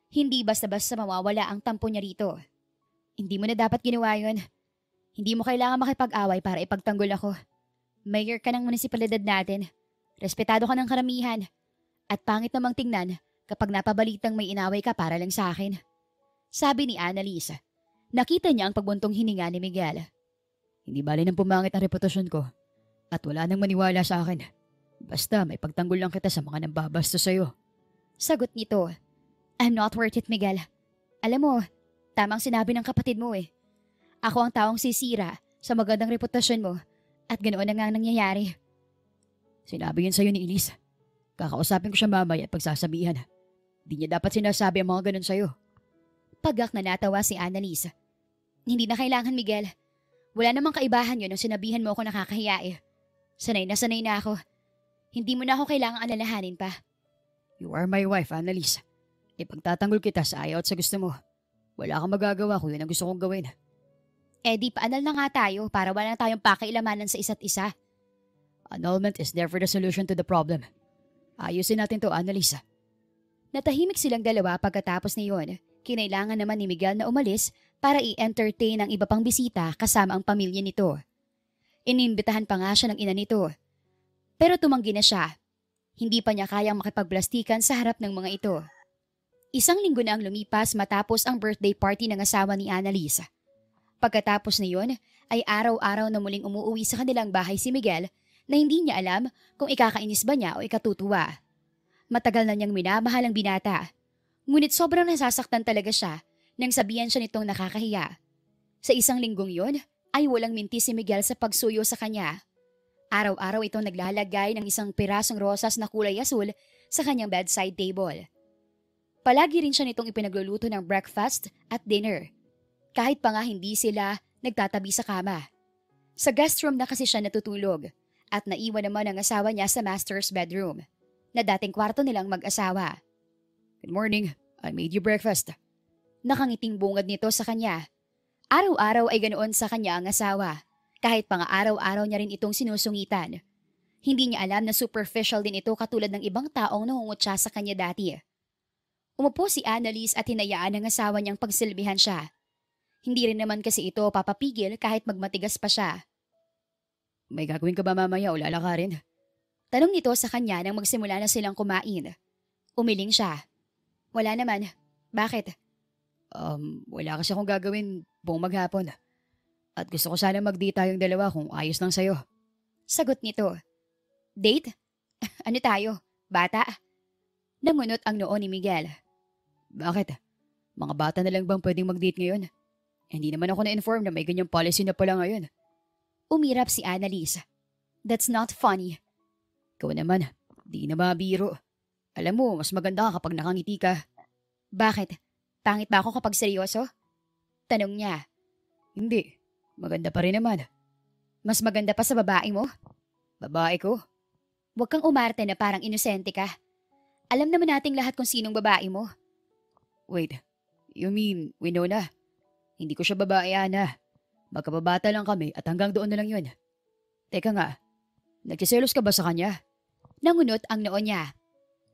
Hindi basta-basta mawawala ang tampo niya rito. Hindi mo na dapat ginawa yun. Hindi mo kailangan makipag-away para ipagtanggol ako. Mayor ka ng munisipalidad natin. Respetado ka ng karamihan. At pangit namang tingnan kapag napabalitang may inaway ka para lang sa akin. Sabi ni Annalise. Nakita niya ang pagbuntong hininga ni Miguel. Hindi bali nang pumangit ang reputasyon ko. At wala nang maniwala sa akin. Basta may pagtanggol lang kita sa mga nambabasta sa'yo. Sagot nito. I'm not worth it, Miguel. Alam mo, tamang sinabi ng kapatid mo eh. Ako ang taong sisira sa magandang reputasyon mo at ganoon na nga ang nangyayari. Sinabi yun sa'yo ni Elise. Kakausapin ko siya mamaya at pagsasabihan. Di niya dapat sinasabi ang mga ganun sa'yo. Pagak na natawa si Annalise. Hindi na kailangan, Miguel. Wala namang kaibahan yun nung sinabihan mo ako nakakahiya eh. Sanay na ako. Hindi mo na ako kailangang alalahanin pa. You are my wife, Annalise. Ipagtatanggol kita sa ayaw at sa gusto mo. Wala kang magagawa kung yun ang gusto kong gawin. Eh di paanal na nga tayo para wala na tayong pakialamanan sa isa't isa. Annulment is never the solution to the problem. Ayusin natin to, Annalise. Natahimik silang dalawa pagkatapos niyon. Kinailangan naman ni Miguel na umalis para i-entertain ang iba pang bisita kasama ang pamilya nito. Inimbitahan pa nga siya ng ina nito. Pero tumanggi na siya. Hindi pa niya kayang makipagplastikan sa harap ng mga ito. Isang linggo na ang lumipas matapos ang birthday party ng asawa ni Annalise. Pagkatapos niyon ay araw-araw na muling umuwi sa kanilang bahay si Miguel na hindi niya alam kung ikakainis ba niya o ikatutuwa. Matagal na niyang minamahal ang binata. Ngunit sobrang nasasaktan talaga siya nang sabihan siya nitong nakakahiya. Sa isang linggong yon ay walang minti si Miguel sa pagsuyo sa kanya. Araw-araw itong naglalagay ng isang pirasong rosas na kulay asul sa kanyang bedside table. Palagi rin siya nitong ipinagluluto ng breakfast at dinner. Kahit pa nga hindi sila nagtatabi sa kama. Sa guest room na kasi siya natutulog at naiwan naman ang asawa niya sa master's bedroom na dating kwarto nilang mag-asawa. Good morning. I made you breakfast. Nakangiting bungad nito sa kanya. Araw-araw ay ganoon sa kanya ang asawa. Kahit pa nga araw-araw niya rin itong sinusungitan. Hindi niya alam na superficial din ito katulad ng ibang taong nangungutya sa kanya dati. Umupo si Annalise at hinayaan ng asawa niyang pagsilbihan siya. Hindi rin naman kasi ito papapigil kahit magmatigas pa siya. May gagawin ka ba mamaya o lalakarin? Tanong nito sa kanya nang magsimula na silang kumain. Umiling siya. Wala naman. Bakit? Wala kasi akong gagawin. buong maghapon. At gusto ko sana mag-date tayong dalawa kung ayos lang sa'yo. Sagot nito. Date? Ano tayo? Bata? Namunot ang noo ni Miguel. Bakit? Mga bata na lang bang pwedeng mag-date ngayon? Hindi naman ako na-inform na may ganyang policy na pala ngayon. Umirap si Annalise. That's not funny. Ikaw naman, di na mabiro. Alam mo, mas maganda ka kapag nakangiti ka. Bakit? Pangit ba ako kapag seryoso? Tanong niya. Hindi, maganda pa rin naman. Mas maganda pa sa babae mo? Babae ko? Huwag kang umarte na parang inosente ka. Alam naman nating lahat kung sinong babae mo. Wait, you mean, Winona? Hindi ko siya babae, Ana. Magkababata lang kami at hanggang doon na lang yun. Teka nga, nagsiselos ka ba sa kanya? Nangunot ang noo niya.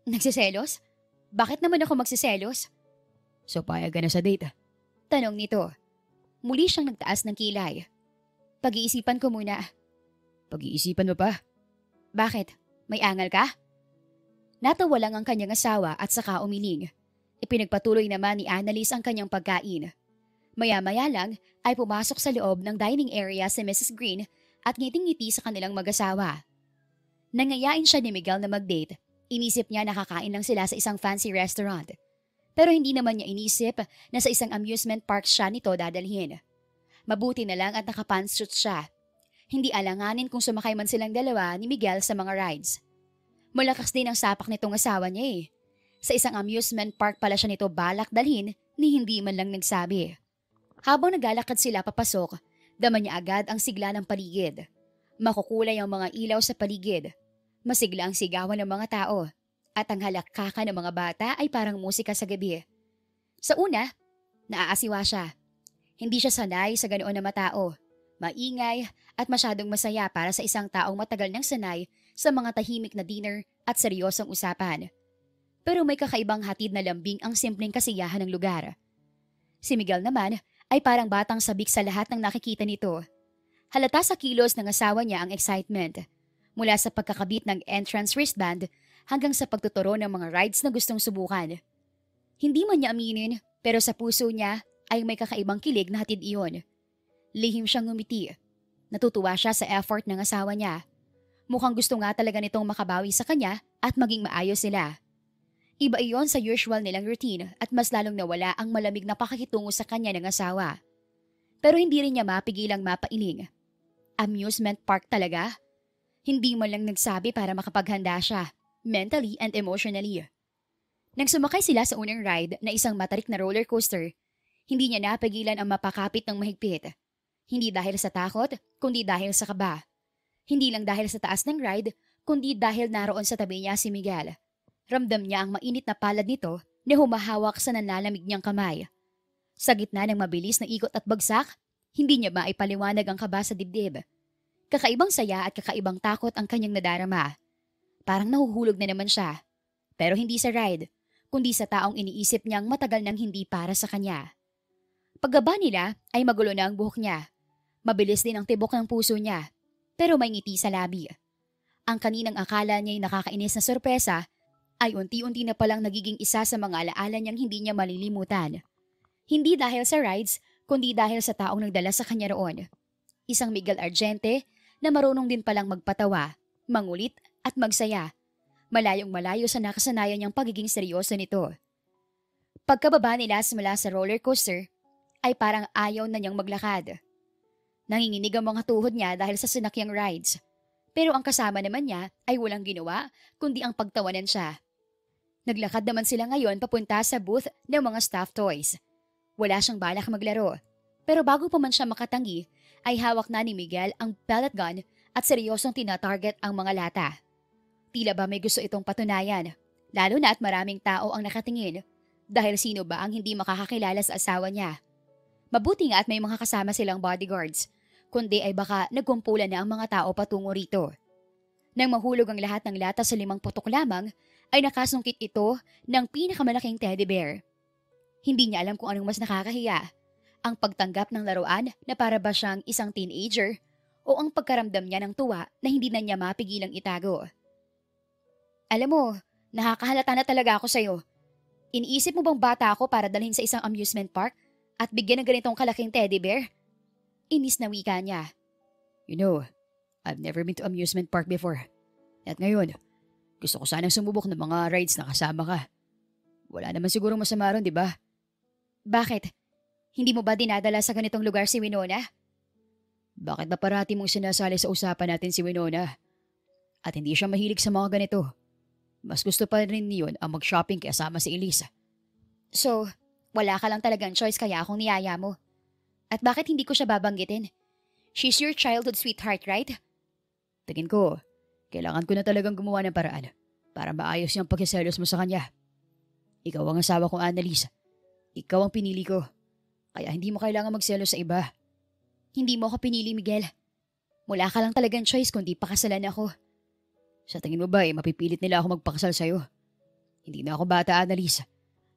Nagsiselos? Bakit naman ako magsiselos? So payag ka na sa date? Tanong nito. Muli siyang nagtaas ng kilay. Pag-iisipan ko muna. Pag-iisipan mo pa? Bakit? May angal ka? Natawa lang ang kanyang asawa at saka umiling. Ipinagpatuloy naman ni Annalise ang kanyang pagkain. Maya-maya lang ay pumasok sa loob ng dining area si Mrs. Green at ngiting-ngiti sa kanilang mag-asawa. Nangayain siya ni Miguel na mag-date. Inisip niya nakakain lang sila sa isang fancy restaurant. Pero hindi naman niya inisip na sa isang amusement park siya nito dadalhin. Mabuti na lang at nakapantsuit siya. Hindi alanganin kung sumakay man silang dalawa ni Miguel sa mga rides. Malakas din ang sapak nitong asawa niya eh. Sa isang amusement park pala siya nito balak dalhin ni hindi man lang nagsabi. Habang naglalakad sila papasok, dama niya agad ang sigla ng paligid. Makukulay ang mga ilaw sa paligid. Masigla ang sigawan ng mga tao. At ang halakaka ng mga bata ay parang musika sa gabi. Sa una, naaasiwa siya. Hindi siya sanay sa ganoon na matao. Maingay at masyadong masaya para sa isang taong matagal nang sanay sa mga tahimik na dinner at seryosong usapan. Pero may kakaibang hatid na lambing ang simpleng kasiyahan ng lugar. Si Miguel naman ay parang batang sabik sa lahat ng nakikita nito. Halata sa kilos ng asawa niya ang excitement. Mula sa pagkakabit ng entrance wristband hanggang sa pagtuturo ng mga rides na gustong subukan. Hindi man niya aminin pero sa puso niya ay may kakaibang kilig na hatid iyon. Lihim siyang ngumiti. Natutuwa siya sa effort ng asawa niya. Mukhang gusto nga talaga nitong makabawi sa kanya at maging maayos sila. Iba iyon sa usual nilang routine at mas lalong nawala ang malamig na pakikitungo sa kanya ng asawa. Pero hindi rin niya mapigilang mapailing. Amusement park talaga? Hindi man lang nagsabi para makapaghanda siya, mentally and emotionally. Nang sumakay sila sa unang ride na isang matarik na roller coaster, hindi niya napigilan ang mapakapit ng mahigpit. Hindi dahil sa takot, kundi dahil sa kaba. Hindi lang dahil sa taas ng ride, kundi dahil naroon sa tabi niya si Miguel. Ramdam niya ang mainit na palad nito na humahawak sa nanlalamig niyang kamay. Sa gitna ng mabilis na ikot at bagsak, hindi niya maipaliwanag ang kaba sa dibdib. Kakaibang saya at kakaibang takot ang kanyang nadarama. Parang nahuhulog na naman siya. Pero hindi sa ride, kundi sa taong iniisip niyang matagal nang hindi para sa kanya. Paggaba nila ay magulo na ang buhok niya. Mabilis din ang tibok ng puso niya, pero may ngiti sa labi. Ang kaninang akala niya'y nakakainis na sorpresa ay unti-unti na palang nagiging isa sa mga alaala niyang hindi niya malilimutan. Hindi dahil sa rides, kundi dahil sa taong nagdala sa kanya roon. Isang Miguel Argente na marunong din palang magpatawa, mangulit at magsaya. Malayong malayo sa nakasanayan niyang pagiging seryoso nito. Pagkababa nila mula sa roller coaster, ay parang ayaw na niyang maglakad. Nanginginig ang mga tuhod niya dahil sa sinakyang rides. Pero ang kasama naman niya ay walang ginawa kundi ang pagtawanan siya. Naglakad naman sila ngayon papunta sa booth ng mga stuffed toys. Wala siyang balak maglaro. Pero bago pa man siya makatangi, ay hawak na ni Miguel ang pellet gun at seryosong tinatarget ang mga lata. Tila ba may gusto itong patunayan, lalo na at maraming tao ang nakatingin, dahil sino ba ang hindi makakakilala sa asawa niya? Mabuti nga at may mga kasama silang bodyguards, kundi ay baka nagkumpulan na ang mga tao patungo rito. Nang mahulog ang lahat ng lata sa 5 putok lamang, ay nakasungkit ito ng pinakamalaking teddy bear. Hindi niya alam kung anong mas nakakahiya, ang pagtanggap ng laruan na para ba siyang isang teenager o ang pagkaramdam niya ng tuwa na hindi na niya mapigilang itago. Alam mo, nakakahalata na talaga ako sa'yo. Iniisip mo bang bata ako para dalhin sa isang amusement park? At bigyan ng ganitong kalaking teddy bear? Inis na wika niya. You know, I've never been to amusement park before. At ngayon, gusto ko sanang sumubok ng mga rides na kasama ka. Wala naman sigurong masama ron, di ba? Bakit? Hindi mo ba dinadala sa ganitong lugar si Winona? Bakit ba parati mong sinasali sa usapan natin si Winona? At hindi siya mahilig sa mga ganito. Mas gusto pa rin niyon ang mag-shopping kasama si Elisa. So, wala ka lang talagang choice kaya akong niyaya mo. At bakit hindi ko siya babanggitin? She's your childhood sweetheart, right? Tingin ko, kailangan ko na talagang gumawa ng paraan para maayos yung pagkiselos mo sa kanya. Ikaw ang asawa kong Annalise. Ikaw ang pinili ko. Kaya hindi mo kailangan magselos sa iba. Hindi mo ako pinili, Miguel. Wala ka lang talagang choice kundi pakasalan ako. Sa tingin mo ba mapipilit nila ako magpakasal sa'yo? Hindi na ako bata, Annalise.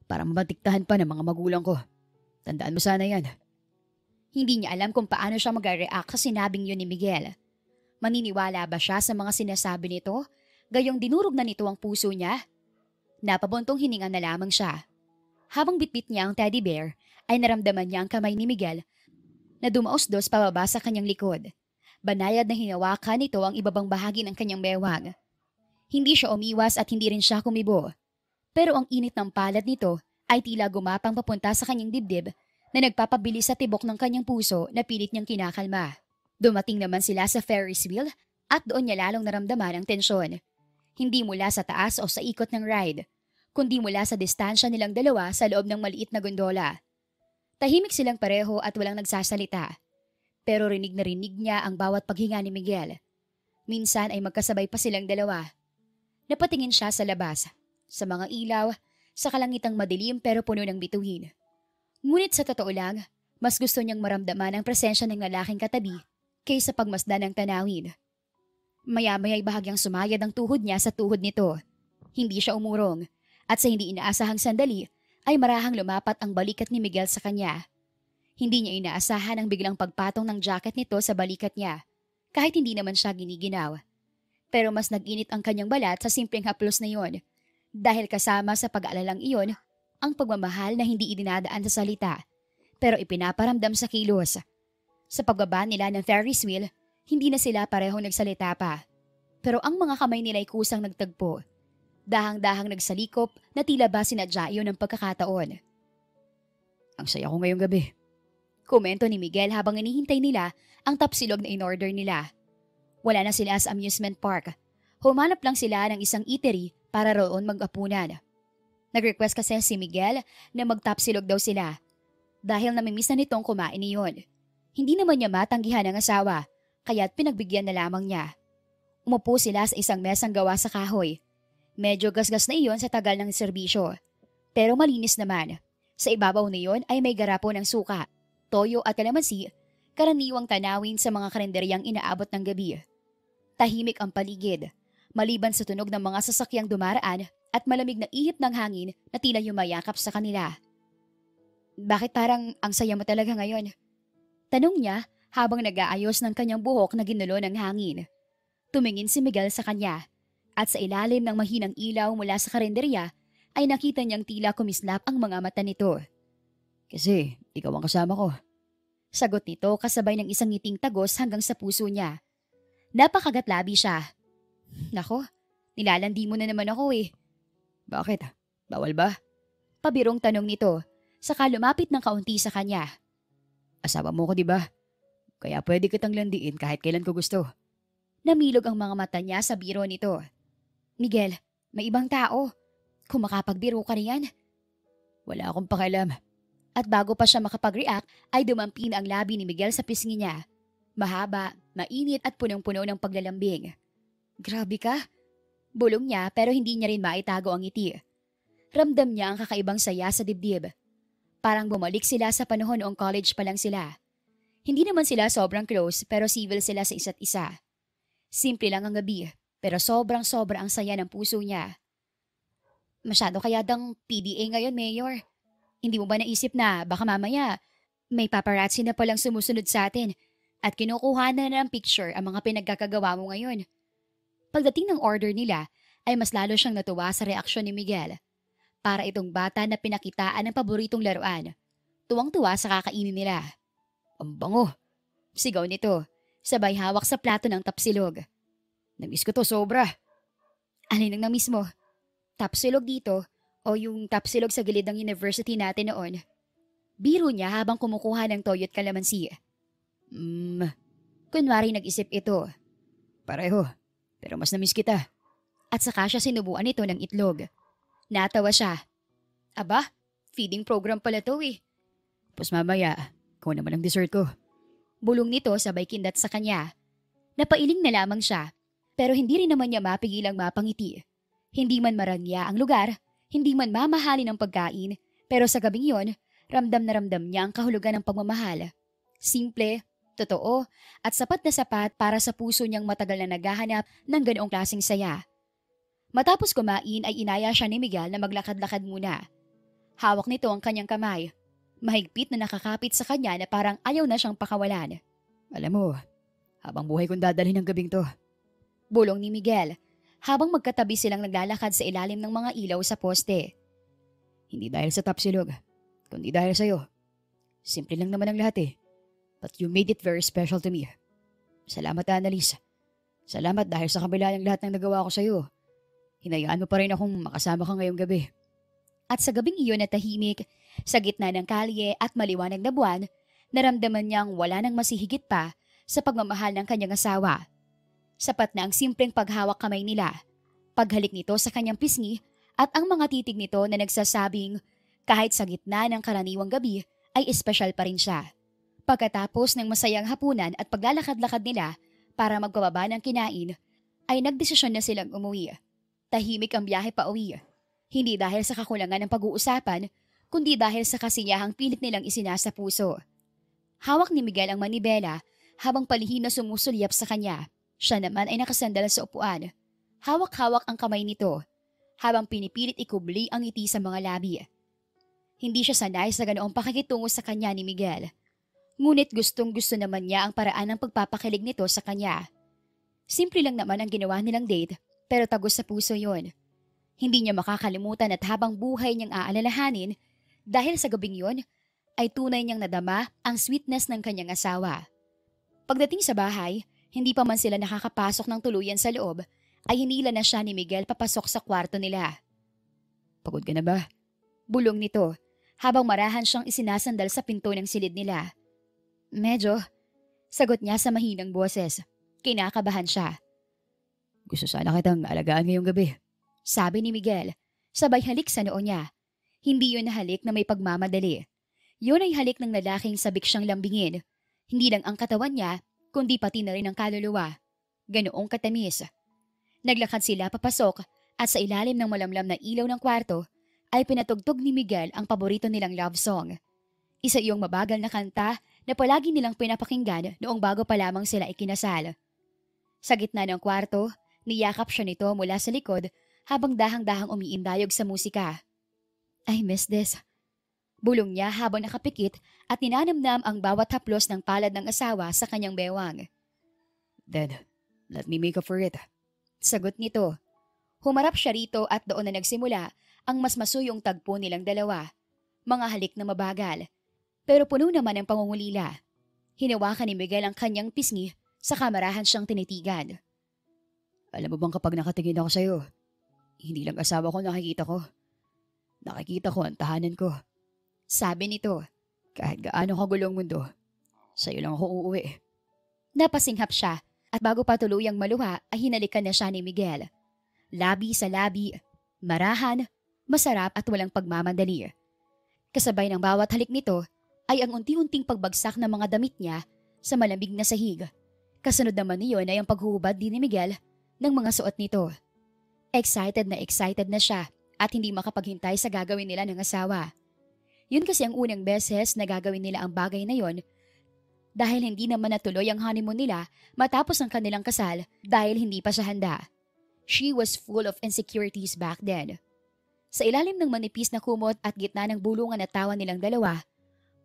Para mabatiktahan pa ng mga magulang ko. Tandaan mo sana yan. Hindi niya alam kung paano siya mag-react sa sinabing yun ni Miguel. Maniniwala ba siya sa mga sinasabi nito? Gayong dinurog na nito ang puso niya? Napabuntong hininga na lamang siya. Habang bitbit niya ang teddy bear, ay naramdaman niya ang kamay ni Miguel na dumaos-dos pababa sa kanyang likod. Banayad na hinawakan nito ang ibabang bahagi ng kanyang bewang. Hindi siya umiwas at hindi rin siya kumibo. Pero ang init ng palad nito ay tila gumapang papunta sa kanyang dibdib na nagpapabilis sa tibok ng kanyang puso na pilit niyang kinakalma. Dumating naman sila sa Ferris wheel at doon niya lalong naramdaman ang tensyon. Hindi mula sa taas o sa ikot ng ride, kundi mula sa distansya nilang dalawa sa loob ng maliit na gondola. Tahimik silang pareho at walang nagsasalita. Pero rinig na rinig niya ang bawat paghinga ni Miguel. Minsan ay magkasabay pa silang dalawa. Napatingin siya sa labas, sa mga ilaw, sa kalangitang madilim pero puno ng bituin. Ngunit sa totoo lang, mas gusto niyang maramdaman ang presensya ng lalaking katabi kaysa pagmasdan ng tanawin. Maya-maya'y bahagyang sumayad ang tuhod niya sa tuhod nito. Hindi siya umurong at sa hindi inaasahang sandali ay marahang lumapat ang balikat ni Miguel sa kanya. Hindi niya inaasahan ang biglang pagpatong ng jacket nito sa balikat niya, kahit hindi naman siya giniginaw. Pero mas nag-init ang kanyang balat sa simpleng haplos na iyon, dahil kasama sa pag-aalalang iyon, ang pagmamahal na hindi idinadaan sa salita, pero ipinaparamdam sa kilos. Sa pagbaba nila ng Ferris wheel, hindi na sila parehong nagsalita pa. Pero ang mga kamay nila ay kusang nagtagpo. Dahang-dahang nagsalikop na tila ba sinadya iyon ng pagkakataon. Ang saya ko ngayong gabi. Komento ni Miguel habang inihintay nila ang tapsilog na in-order nila. Wala na sila sa amusement park. Humanap lang sila ng isang eatery para roon mag-apunan. Nag-request kasi si Miguel na magtapsilog daw sila dahil namimiss na nitong kumain iyon. Hindi naman niya matanggihan ang asawa, kaya't pinagbigyan na lamang niya. Umupo sila sa isang mesang gawa sa kahoy. Medyo gasgas na iyon sa tagal ng serbisyo, pero malinis naman. Sa ibabaw na iyon ay may garapo ng suka, toyo at kalamansi, karaniwang tanawin sa mga karenderyang inaabot ng gabi. Tahimik ang paligid, maliban sa tunog ng mga sasakyang dumaraan at malamig na ihip ng hangin na tila yumayakap sa kanila. Bakit parang ang saya mo talaga ngayon? Tanong niya habang nag-aayos ng kanyang buhok na ginulo ng hangin. Tumingin si Miguel sa kanya at sa ilalim ng mahinang ilaw mula sa karenderya ay nakita niyang tila kumislap ang mga mata nito. Kasi ikaw ang kasama ko. Sagot nito kasabay ng isang ngiting tagos hanggang sa puso niya. Napakagatlabi siya. Nako, nilalandi mo na naman ako eh. Bakit? Bawal ba? Pabirong tanong nito, saka lumapit ng kaunti sa kanya. Asawa mo ko, di ba? Kaya pwede kitang landiin kahit kailan ko gusto. Namilog ang mga mata niya sa biro nito. Miguel, may ibang tao. Kung makapagbiro ka riyan. Wala akong pakialam. At bago pa siya makapag-react, ay dumampi na ang labi ni Miguel sa pisngi niya. Mahaba, mainit at punong-puno ng paglalambing. Grabe ka. Bulong niya pero hindi niya rin maitago ang ngiti. Ramdam niya ang kakaibang saya sa dibdib. Parang bumalik sila sa panahon noong college pa lang sila. Hindi naman sila sobrang close pero civil sila sa isa't isa. Simple lang ang gabi pero sobrang-sobra ang saya ng puso niya. Masyado kayadang PDA ngayon, Mayor. Hindi mo ba naisip na baka mamaya may paparazzi na palang sumusunod sa atin at kinukuha na ng picture ang mga pinagkakagawa mo ngayon? Pagdating ng order nila ay mas lalo siyang natuwa sa reaksyon ni Miguel. Para itong bata na pinakitaan ng paboritong laruan. Tuwang-tuwa sa kakainin nila. Ang bango. Sigaw nito, sabay hawak sa plato ng tapsilog. Namiss ko to sobra. Alin ang namiss mo? Tapsilog dito o yung tapsilog sa gilid ng university natin noon? Biro niya habang kumukuha ng toyo at kalamansi. Kunwari nag-isip ito. Pareho. Pero mas namiss kita. At saka siya sinubuan nito ng itlog. Natawa siya. Aba, feeding program pala to eh. Tapos mamaya, ikaw naman ang dessert ko. Bulong nito sabay kindat sa kanya. Napailing na lamang siya, pero hindi rin naman niya mapigilang mapangiti. Hindi man marangya ang lugar, hindi man mamahalin ang pagkain, pero sa gabing yon, ramdam na ramdam niya ang kahulugan ng pagmamahal. Simple, totoo, at sapat na sapat para sa puso niyang matagal na naghahanap ng ganoong klaseng saya. Matapos kumain ay inaya siya ni Miguel na maglakad-lakad muna. Hawak nito ang kanyang kamay. Mahigpit na nakakapit sa kanya na parang ayaw na siyang pakawalan. Alam mo, habang buhay kong dadalhin ng gabing to. Bulong ni Miguel, habang magkatabi silang naglalakad sa ilalim ng mga ilaw sa poste. Hindi dahil sa tapsilog, kundi dahil sa'yo. Simple lang naman ang lahat eh. But you made it very special to me. Salamat, Annalise. Salamat dahil sa kabila ng lahat ng nagawa ko sa'yo. Hinayaan mo pa rin akong makasama ka ngayong gabi. At sa gabing iyon na tahimik, sa gitna ng kalye at maliwanag na buwan, naramdaman niyang wala nang masihigit pa sa pagmamahal ng kanyang asawa. Sapat na ang simpleng paghawak kamay nila, paghalik nito sa kanyang pisngi at ang mga titig nito na nagsasabing kahit sa gitna ng karaniwang gabi ay espesyal pa rin siya. Pagkatapos ng masayang hapunan at paglalakad-lakad nila para magpababa ng kinain, ay nagdesisyon na silang umuwi. Tahimik ang biyahe pa uwi. Hindi dahil sa kakulangan ng pag-uusapan, kundi dahil sa kasiyahang pilit nilang isinasa puso. Hawak ni Miguel ang manibela habang palihim na sumusulyap sa kanya. Siya naman ay nakasandal sa upuan. Hawak-hawak ang kamay nito habang pinipilit ikubli ang ngiti sa mga labi. Hindi siya sanay sa ganoong pakikitungo sa kanya ni Miguel. Ngunit gustong-gusto naman niya ang paraan ng pagpapakilig nito sa kanya. Simple lang naman ang ginawa nilang date, pero tagos sa puso yon. Hindi niya makakalimutan at habang buhay niyang aalalahanin, dahil sa gabing yon, ay tunay niyang nadama ang sweetness ng kanyang asawa. Pagdating sa bahay, hindi pa man sila nakakapasok ng tuluyan sa loob, ay hinila na siya ni Miguel papasok sa kwarto nila. Pagod ka na ba? Bulong nito, habang marahan siyang isinasandal sa pinto ng silid nila. Medyo, sagot niya sa mahinang boses. Kinakabahan siya. Gusto sana kitang alagaan ngayong gabi. Sabi ni Miguel, sabay halik sa noo niya. Hindi yun na halik na may pagmamadali. Yun ay halik ng lalaking sabik siyang lambingin. Hindi lang ang katawan niya, kundi pati na rin ang kaluluwa. Ganoong katamis. Naglakad sila papasok at sa ilalim ng malamlam na ilaw ng kwarto ay pinatugtog ni Miguel ang paborito nilang love song. Isa iyong mabagal na kanta na palagi nilang pinapakinggan noong bago pa lamang sila ikinasal. Sa gitna ng kwarto, niyakap siya nito mula sa likod habang dahang-dahang umiindayog sa musika. I miss this. Bulong niya habang nakapikit at ninanamnam ang bawat haplos ng palad ng asawa sa kanyang bewang. Then, let me make up for it. Sagot nito. Humarap siya rito at doon na nagsimula ang mas masuyong tagpo nilang dalawa. Mga halik na mabagal. Pero puno naman ng pangungulila. Hinawakan ni Miguel ang kanyang pisngi sa kamarahan siyang tinitigan. Alam mo bang kapag nakatingin ako sa'yo, hindi lang asawa ko nakikita ko. Nakikita ko ang tahanan ko. Sabi nito. Kahit gaano kagulong mundo, sa'yo lang ako uuwi. Napasinghap siya at bago pa tuluyang maluha ay hinalikan na siya ni Miguel. Labi sa labi, marahan, masarap at walang pagmamadali. Kasabay ng bawat halik nito ay ang unti-unting pagbagsak ng mga damit niya sa malamig na sahig. Kasunod naman niyon ay ang paghuhubad din ni Miguel ng mga suot nito. Excited na siya at hindi makapaghintay sa gagawin nila ng asawa. Yun kasi ang unang beses na gagawin nila ang bagay na yon dahil hindi naman natuloy ang honeymoon nila matapos ang kanilang kasal dahil hindi pa siya handa. She was full of insecurities back then. Sa ilalim ng manipis na kumot at gitna ng bulungan at tawa nilang dalawa,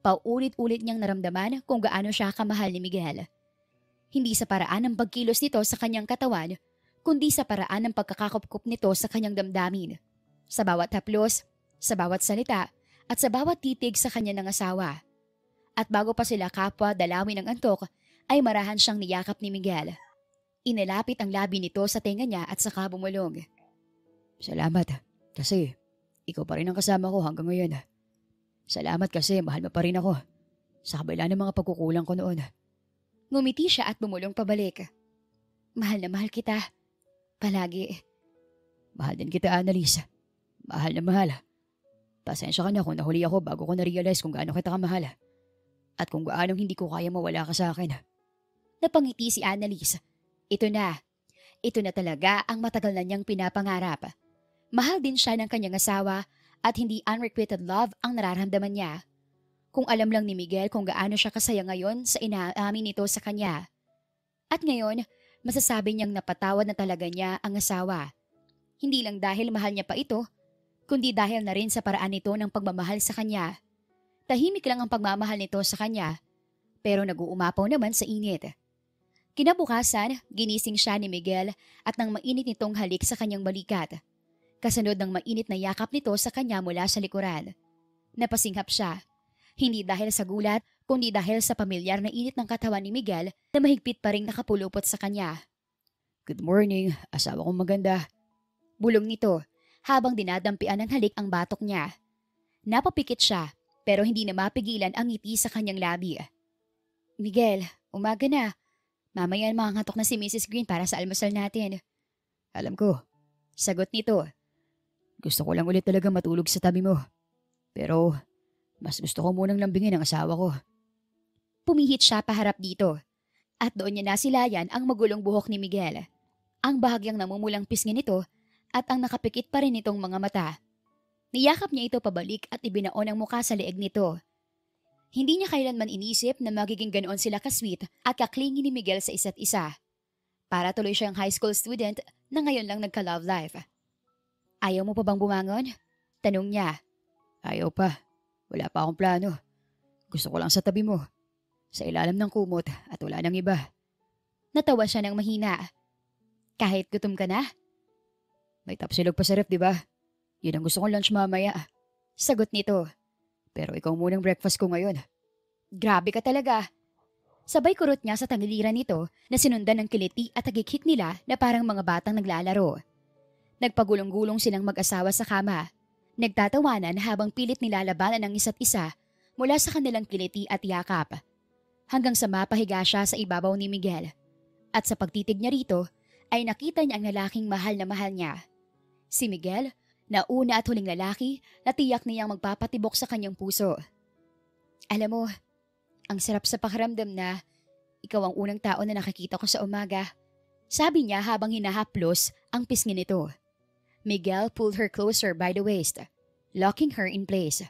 paulit-ulit niyang naramdaman kung gaano siya kamahal ni Miguel. Hindi sa paraan ng pagkilos nito sa kanyang katawan, kundi sa paraan ng pagkakakupkup nito sa kanyang damdamin. Sa bawat haplos, sa bawat salita, at sa bawat titig sa kanya ng asawa. At bago pa sila kapwa dalawin ng antok, ay marahan siyang niyakap ni Miguel. Inilapit ang labi nito sa tenga niya at saka bumulong. Salamat kasi ikaw pa rin ang kasama ko hanggang ngayon. Salamat kasi mahal mo pa rin ako sa kabila ng mga pagkukulang ko noon. Ngumiti siya at bumulong pabalik. Mahal na mahal kita. Palagi. Mahal din kita, Annalise. Mahal na mahal. Pasensya ka na kung nahuli ako bago ko na-realize kung gaano kita kamahal. At kung gaano hindi ko kaya mawala ka sa akin. Napangiti si Annalise. Ito na. Ito na talaga ang matagal na niyang pinapangarap. Mahal din siya ng kanyang asawa at hindi unrequited love ang nararamdaman niya. Kung alam lang ni Miguel kung gaano siya kasaya ngayon sa inaamin nito sa kanya. At ngayon, masasabi niyang napatawad na talaga niya ang asawa. Hindi lang dahil mahal niya pa ito, kundi dahil na rin sa paraan nito ng pagmamahal sa kanya. Tahimik lang ang pagmamahal nito sa kanya, pero nag-uumapaw naman sa init. Kinabukasan, ginising siya ni Miguel at nang mainit nitong halik sa kanyang balikat. Kasunod ng mainit na yakap nito sa kanya mula sa likuran. Napasinghap siya. Hindi dahil sa gulat, kundi dahil sa pamilyar na init ng katawan ni Miguel na mahigpit pa ring nakapulupot sa kanya. Good morning, asawa kong maganda. Bulong nito habang dinadampian ng halik ang batok niya. Napapikit siya pero hindi na mapigilan ang ngiti sa kanyang labi. Miguel, umaga na. Mamaya mangangatok na si Mrs. Green para sa almusal natin. Alam ko. Sagot nito. Gusto ko lang ulit talaga matulog sa tabi mo. Pero mas gusto ko munang lambingin ang asawa ko. Pumihit siya paharap dito. At doon niya nasilayan ang magulong buhok ni Miguel. Ang bahagyang namumulang pisngi nito at ang nakapikit pa rin nitong mga mata. Niyakap niya ito pabalik at ibinaon ang mukha sa leeg nito. Hindi niya kailanman inisip na magiging ganoon sila kasweet at kaklingi ni Miguel sa isa't isa. Para tuloy siyang high school student na ngayon lang nagka-love life. Ayaw mo pa bang bumangon? Tanong niya. Ayaw pa. Wala pa akong plano. Gusto ko lang sa tabi mo. Sa ilalim ng kumot at wala nang iba. Natawa siya ng mahina. Kahit gutom ka na? May tapsilog pa sa ref, di ba? Yun ang gusto kong lunch mamaya. Sagot nito. Pero ikaw munang breakfast ko ngayon. Grabe ka talaga. Sabay kurot niya sa tangiliran nito na sinundan ng kiliti at tagikhik nila na parang mga batang naglalaro. Nagpagulong-gulong silang mag-asawa sa kama. Nagtatawanan habang pilit nilalabanan ng isa't isa mula sa kanilang kiliti at yakap. Hanggang sa mapahiga siya sa ibabaw ni Miguel. At sa pagtitig niya rito ay nakita niya ang lalaking mahal na mahal niya. Si Miguel, na una at huling lalaki na tiyak niyang magpapatibok sa kanyang puso. Alam mo, ang sarap sa pakiramdam na ikaw ang unang tao na nakikita ko sa umaga. Sabi niya habang hinahaplos ang pisngi nito. Miguel pulled her closer by the waist, locking her in place.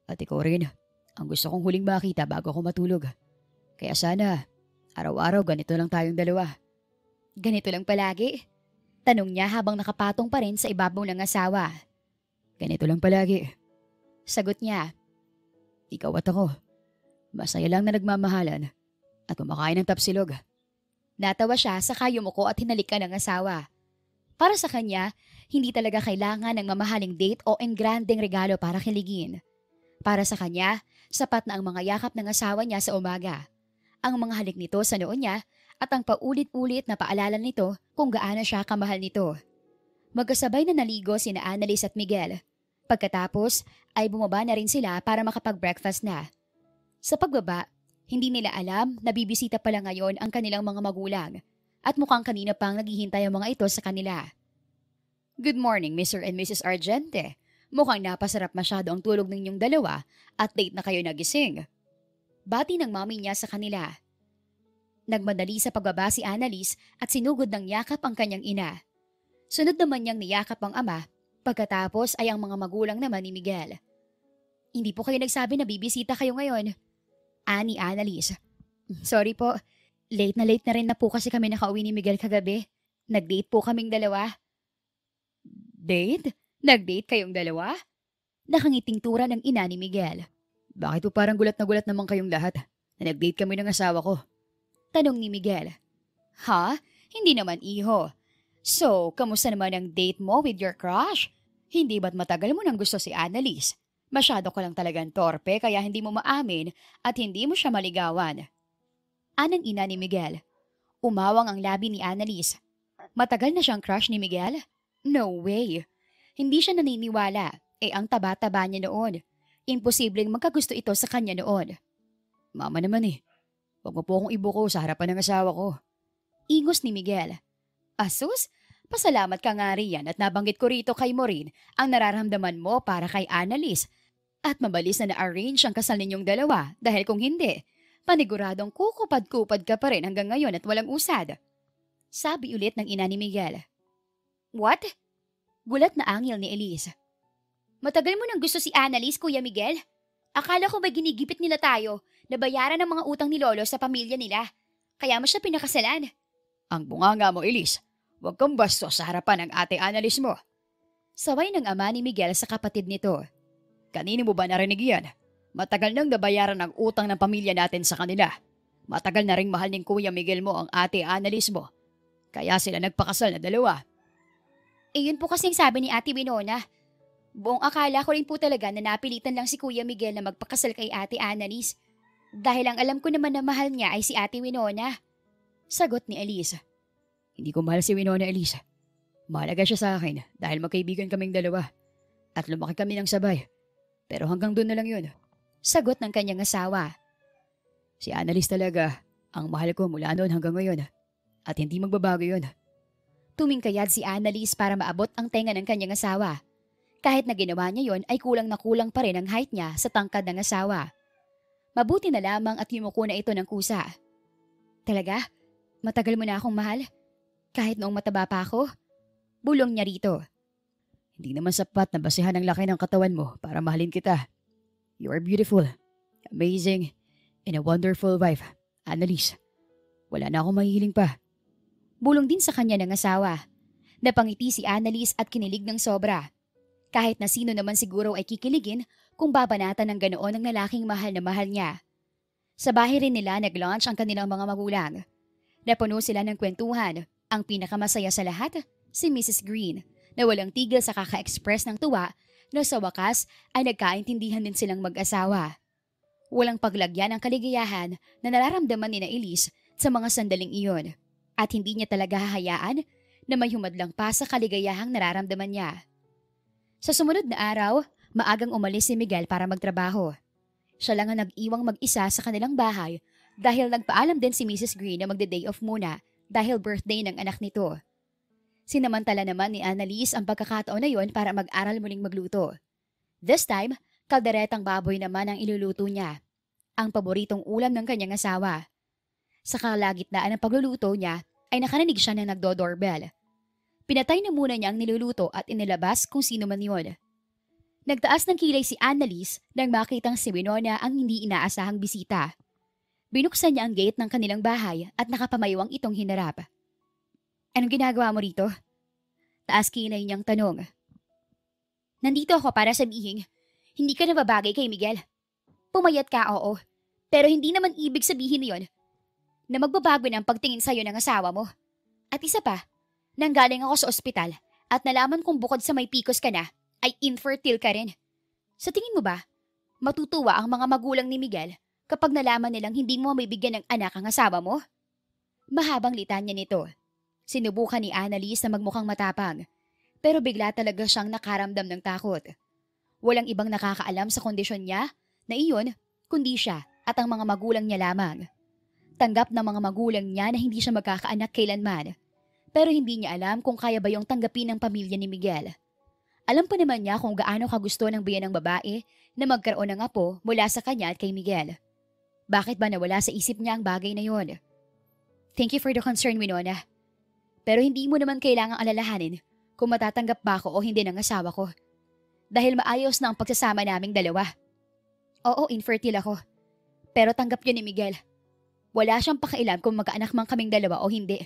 At ikaw rin, ang gusto kong huling makita bago ako matulog. Kaya sana, araw-araw ganito lang tayong dalawa. Ganito lang palagi? Tanong niya habang nakapatong pa rin sa ibabaw ng asawa. Ganito lang palagi. Sagot niya. Ikaw at ako. Masaya lang na nagmamahalan at kumakain ng tapsilog. Natawa siya saka yumuko at hinalikan ng asawa. Para sa kanya, hindi talaga kailangan ng mamahaling date o engrandeng regalo para kiligin. Para sa kanya, sapat na ang mga yakap ng asawa niya sa umaga. Ang mga halik nito sa noo niya at ang paulit-ulit na paalala nito kung gaano siya kamahal nito. Magkasabay na naligo sina Annalise at Miguel. Pagkatapos ay bumaba na rin sila para makapag-breakfast na. Sa pagbaba, hindi nila alam na bibisita pala ngayon ang kanilang mga magulang at mukhang kanina pang naghihintay ang mga ito sa kanila. Good morning, Mr. and Mrs. Argente. Mukhang napasarap masyado ang tulog ninyong dalawa at late na kayo nagising. Bati ng mami niya sa kanila. Nagmadali sa pagbaba si Annalise at sinugod ng yakap ang kanyang ina. Sunod naman niyang niyakap ang ama, pagkatapos ay ang mga magulang naman ni Miguel. Hindi po kayo nagsabi na bibisita kayo ngayon. Ani Annalise. Sorry po, late na rin na po kasi kami nakauwi ni Miguel kagabi. Nag-date po kaming dalawa. Date? Nag-date kayong dalawa? Nakangiting tura ng ina ni Miguel. Bakit po parang gulat naman kayong lahat na nag-date kami ng asawa ko? Tanong ni Miguel. Ha? Hindi naman iho. So, kamusta naman ang date mo with your crush? Hindi ba't matagal mo nang gusto si Annalise? Masyado ka lang talagang torpe kaya hindi mo maamin at hindi mo siya maligawan. Anang ina ni Miguel. Umawang ang labi ni Annalise. Matagal na siyang crush ni Miguel? No way. Hindi siya naniniwala. Ang taba-taba niya noon. Imposibleng magkagusto ito sa kanya noon. Mama naman eh. Huwag mo po akong ibuko sa harapan ng asawa ko. Ingos ni Miguel. Asus, pasalamat ka nga riyan at nabanggit ko rito kay Maureen ang nararamdaman mo para kay Annalise. At mabalis na na-arrange ang kasal ninyong dalawa dahil kung hindi, paniguradong kukupad-kupad ka pa rin hanggang ngayon at walang usad. Sabi ulit ng ina ni Miguel. What? Gulat na angil ni Elise. Matagal mo nang gusto si Annalise, Kuya Miguel? Akala ko ba ginigipit nila tayo na bayaran ng mga utang ni Lolo sa pamilya nila? Kaya mo siya pinakasalan. Ang bunganga mo, Elise. Huwag kang bastos sa harapan ng ate Annalise mo. Saway ng ama ni Miguel sa kapatid nito. Kanino mo ba narinig yan? Matagal nang nabayaran ang utang ng pamilya natin sa kanila. Matagal na ring mahal ng Kuya Miguel mo ang ate Annalise mo. Kaya sila nagpakasal na dalawa. Yun po kasing sabi ni Ate Winona. Buong akala ko rin po talaga na napilitan lang si Kuya Miguel na magpakasal kay Ate Annalise. Dahil ang alam ko naman na mahal niya ay si Ate Winona. Sagot ni Elise. Hindi ko mahal si Winona, Elise. Mahalaga siya sa akin dahil magkaibigan kaming dalawa. At lumaki kami ng sabay. Pero hanggang doon na lang yun. Sagot ng kanyang asawa. Si Annalise talaga ang mahal ko mula noon hanggang ngayon. At hindi magbabago yun. Tumingkayad si Annalise para maabot ang tenga ng kanyang asawa. Kahit na ginawa niya yon ay kulang na kulang pa rin ang height niya sa tangkad ng asawa. Mabuti na lamang at yumuko na ito ng kusa. Talaga? Matagal mo na akong mahal? Kahit noong mataba pa ako? Bulong niya rito. Hindi naman sapat na basehan ang laki ng katawan mo para mahalin kita. You are beautiful, amazing, and a wonderful wife, Annalise. Wala na akong mahihiling pa. Bulong din sa kanya ng asawa. Napangiti si Annalise at kinilig ng sobra. Kahit na sino naman siguro ay kikiligin kung babanatan ng ganoon ng lalaking mahal na mahal niya. Sa bahay rin nila nag-launch ang kanilang mga magulang. Napuno sila ng kwentuhan. Ang pinakamasaya sa lahat, si Mrs. Green, na walang tigil sa kaka-express ng tuwa na sa wakas ay nagkaintindihan din silang mag-asawa. Walang paglagyan ng kaligayahan na nararamdaman ni na Elise sa mga sandaling iyon at hindi niya talaga hahayaan na may humadlang pa sa kaligayahang nararamdaman niya. Sa sumunod na araw, maagang umalis si Miguel para magtrabaho. Siya lang ang nag-iwang mag-isa sa kanilang bahay dahil nagpaalam din si Mrs. Green na magde-day off muna dahil birthday ng anak nito. Sinamantala naman ni Annalise ang pagkakataon na yon para mag-aral muling magluto. This time, kalderetang baboy naman ang iluluto niya. Ang paboritong ulam ng kanyang asawa. Sa kalagitnaan ng pagluluto niya, ay nakarinig siya na nagdo-doorbell. Pinatay na muna niya ang niluluto at inilabas kung sino man yun. Nagtaas ng kilay si Annalise nang makitang si Winona ang hindi inaasahang bisita. Binuksan niya ang gate ng kanilang bahay at nakapamaywang itong hinarap. Anong ginagawa mo rito? Taas kilay niyang tanong. Nandito ako para sabihin, hindi ka nababagay kay Miguel. Pumayat ka, oo. Pero hindi naman ibig sabihin niyon na magbabago na ang pagtingin sa'yo ng asawa mo. At isa pa, nanggaling ako sa ospital at nalaman kong bukod sa may PCOS ka na, ay infertile ka rin. Sa tingin mo ba, matutuwa ang mga magulang ni Miguel kapag nalaman nilang hindi mo may bigyan ng anak ang asawa mo? Mahabang litanya nito. Sinubukan ni Annalise na magmukhang matapang, pero bigla talaga siyang nakaramdam ng takot. Walang ibang nakakaalam sa kondisyon niya na iyon, kundi siya at ang mga magulang niya lamang. Tanggap ng mga magulang niya na hindi siya magkakaanak kailanman, pero hindi niya alam kung kaya ba yung tanggapin ng pamilya ni Miguel. Alam pa naman niya kung gaano kagusto ng biyanang babae na magkaroon ng apo mula sa kanya at kay Miguel. Bakit ba nawala sa isip niya ang bagay na yon? Thank you for the concern, Winona. Pero hindi mo naman kailangang alalahanin kung matatanggap ba ako o hindi ng asawa ko. Dahil maayos na ang pagsasama naming dalawa. Oo, infertile ako. Pero tanggap yun ni Miguel. Wala siyang pakialam kung magkaanak man kaming dalawa o hindi.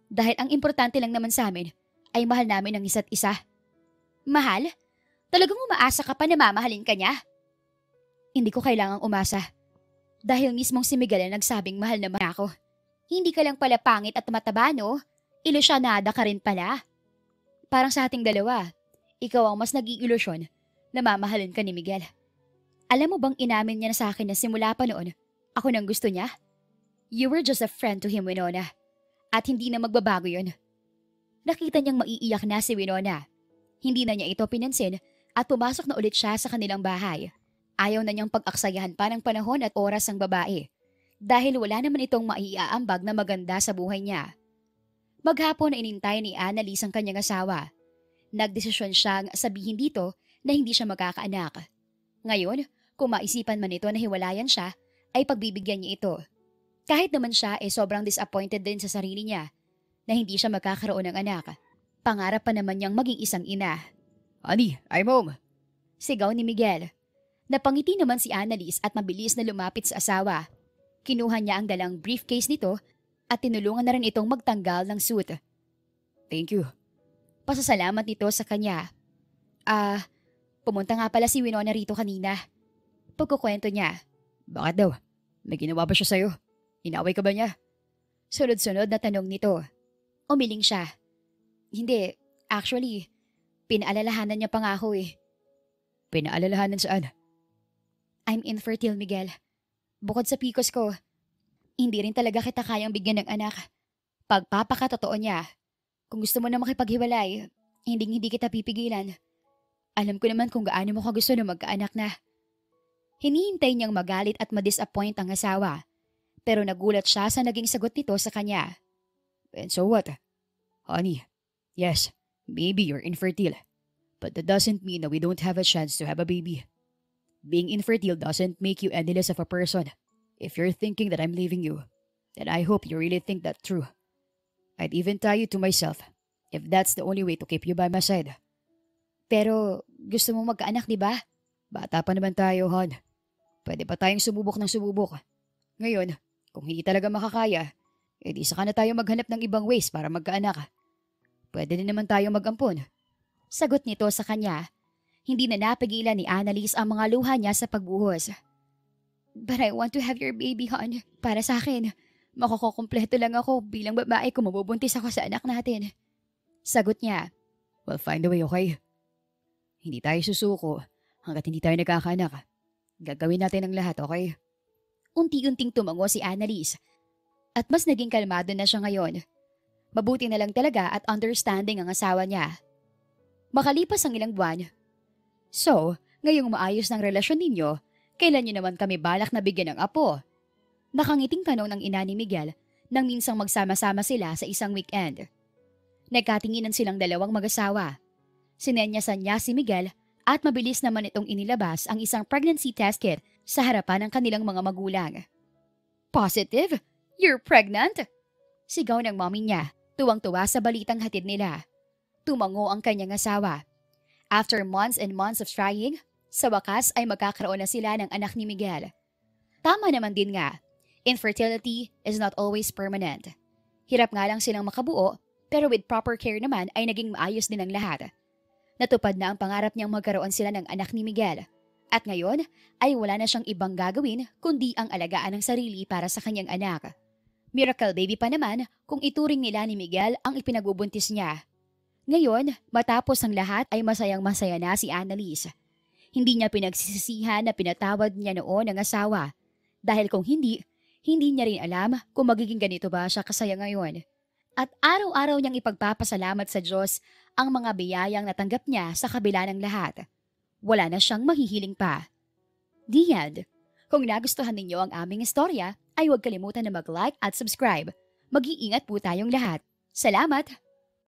Dahil ang importante lang naman sa amin ay mahal namin ang isa't isa. Mahal? Talagang umaasa ka pa na mamahalin ka niya? Hindi ko kailangang umasa. Dahil mismong si Miguel ang nagsabing mahal naman ako. Hindi ka lang pala pangit at mataba, no? Ilusyonada ka rin pala. Parang sa ating dalawa, ikaw ang mas nag-iilusyon na mamahalin ka ni Miguel. Alam mo bang inamin niya na sa akin na simula pa noon, ako nang gusto niya? You were just a friend to him, Winona. At hindi na magbabago yun. Nakita niyang maiiyak na si Winona. Hindi na niya ito pinansin at pumasok na ulit siya sa kanilang bahay. Ayaw na niyang pag-aksayahan pa ng panahon at oras ng babae. Dahil wala naman itong maiaambag na maganda sa buhay niya. Maghapon na inintay ni Annalise ang kanyang asawa. Nagdesisyon siyang sabihin dito na hindi siya magkakaanak. Ngayon, kung maisipan man ito na hiwalayan siya, ay pagbibigyan niya ito. Kahit naman siya ay sobrang disappointed din sa sarili niya na hindi siya magkakaroon ng anak. Pangarap pa naman niyang maging isang ina. Honey, I'm home. Sigaw ni Miguel. Napangiti naman si Annalise at mabilis na lumapit sa asawa. Kinuha niya ang dalang briefcase nito at tinulungan na rin itong magtanggal ng suit. Thank you. Pasasalamat nito sa kanya. Pumunta nga pala si Winona rito kanina. Pagkukwento niya. Bakit daw? May ginawa ba siya sa'yo? Inaway ka ba niya? Sunod-sunod na tanong nito. Umiling siya. Hindi, actually, pinaalalahanan niya pa nga ako eh. Pinaalalahanan saan? I'm infertile, Miguel. Bukod sa PCOS ko, hindi rin talaga kita kayang bigyan ng anak. Pagpapakatotoo niya, kung gusto mo na makipaghiwalay, hindi kita pipigilan. Alam ko naman kung gaano mo ka gusto na magkaanak na. Hinihintay niyang magalit at madisappoint ang asawa. Pero nagulat siya sa naging sagot nito sa kanya. And so what? Honey, yes, maybe you're infertile. But that doesn't mean that we don't have a chance to have a baby. Being infertile doesn't make you any less of a person. If you're thinking that I'm leaving you, then I hope you really think that true. I'd even tie you to myself if that's the only way to keep you by my side. Pero gusto mo magkaanak, di ba? Bata pa naman tayo, hon. Pwede pa tayong sumubok ng sumubok. Ngayon, kung hindi talaga makakaya, edi saka na tayo maghanap ng ibang ways para magkaanak. Pwede din naman tayo mag-ampon. Sagot nito sa kanya. Hindi na napigilan ni Annalise ang mga luha niya sa pagbuhos. But I want to have your baby, hon. Para sa akin, makukumpleto lang ako bilang babae kung mabubuntis ako sa anak natin. Sagot niya. We'll find a way, okay? Hindi tayo susuko hanggat hindi tayo nagkakaanak. Gagawin natin ang lahat, okay? Unti-unting tumango si Annalise. At mas naging kalmado na siya ngayon. Mabuti na lang talaga at understanding ang asawa niya. Makalipas ang ilang buwan. So, ngayong maayos ng relasyon ninyo, kailan niyo naman kami balak na bigyan ng apo? Nakangiting tanong ng ina ni Miguel nang minsang magsama-sama sila sa isang weekend. Nagkatinginan silang dalawang mag-asawa. Sinenyasan niya si Miguel at mabilis naman itong inilabas ang isang pregnancy test kit sa harapan ng kanilang mga magulang. Positive? You're pregnant? Sigaw ng mommy niya, tuwang-tuwa sa balitang hatid nila. Tumango ang kanyang asawa. After months and months of trying, sa wakas ay magkakaroon na sila ng anak ni Miguel. Tama naman din nga, infertility is not always permanent. Hirap nga lang silang makabuo, pero with proper care naman ay naging maayos din ang lahat. Natupad na ang pangarap niyang magkaroon sila ng anak ni Miguel. At ngayon ay wala na siyang ibang gagawin kundi ang alagaan ng sarili para sa kanyang anak. Miracle baby pa naman kung ituring nila ni Miguel ang ipinagbubuntis niya. Ngayon, matapos ang lahat ay masayang-masaya na si Annalise. Hindi niya pinagsisisihan na pinatawad niya noon ang asawa. Dahil kung hindi niya rin alam kung magiging ganito ba siya kasaya ngayon. At araw-araw niyang ipagpapasalamat sa Diyos ang mga biyayang natanggap niya sa kabila ng lahat. Wala na siyang mahihiling pa. The end. Kung nagustuhan ninyo ang aming istorya, ay huwag kalimutan na mag-like at subscribe. Mag-iingat po tayong lahat. Salamat!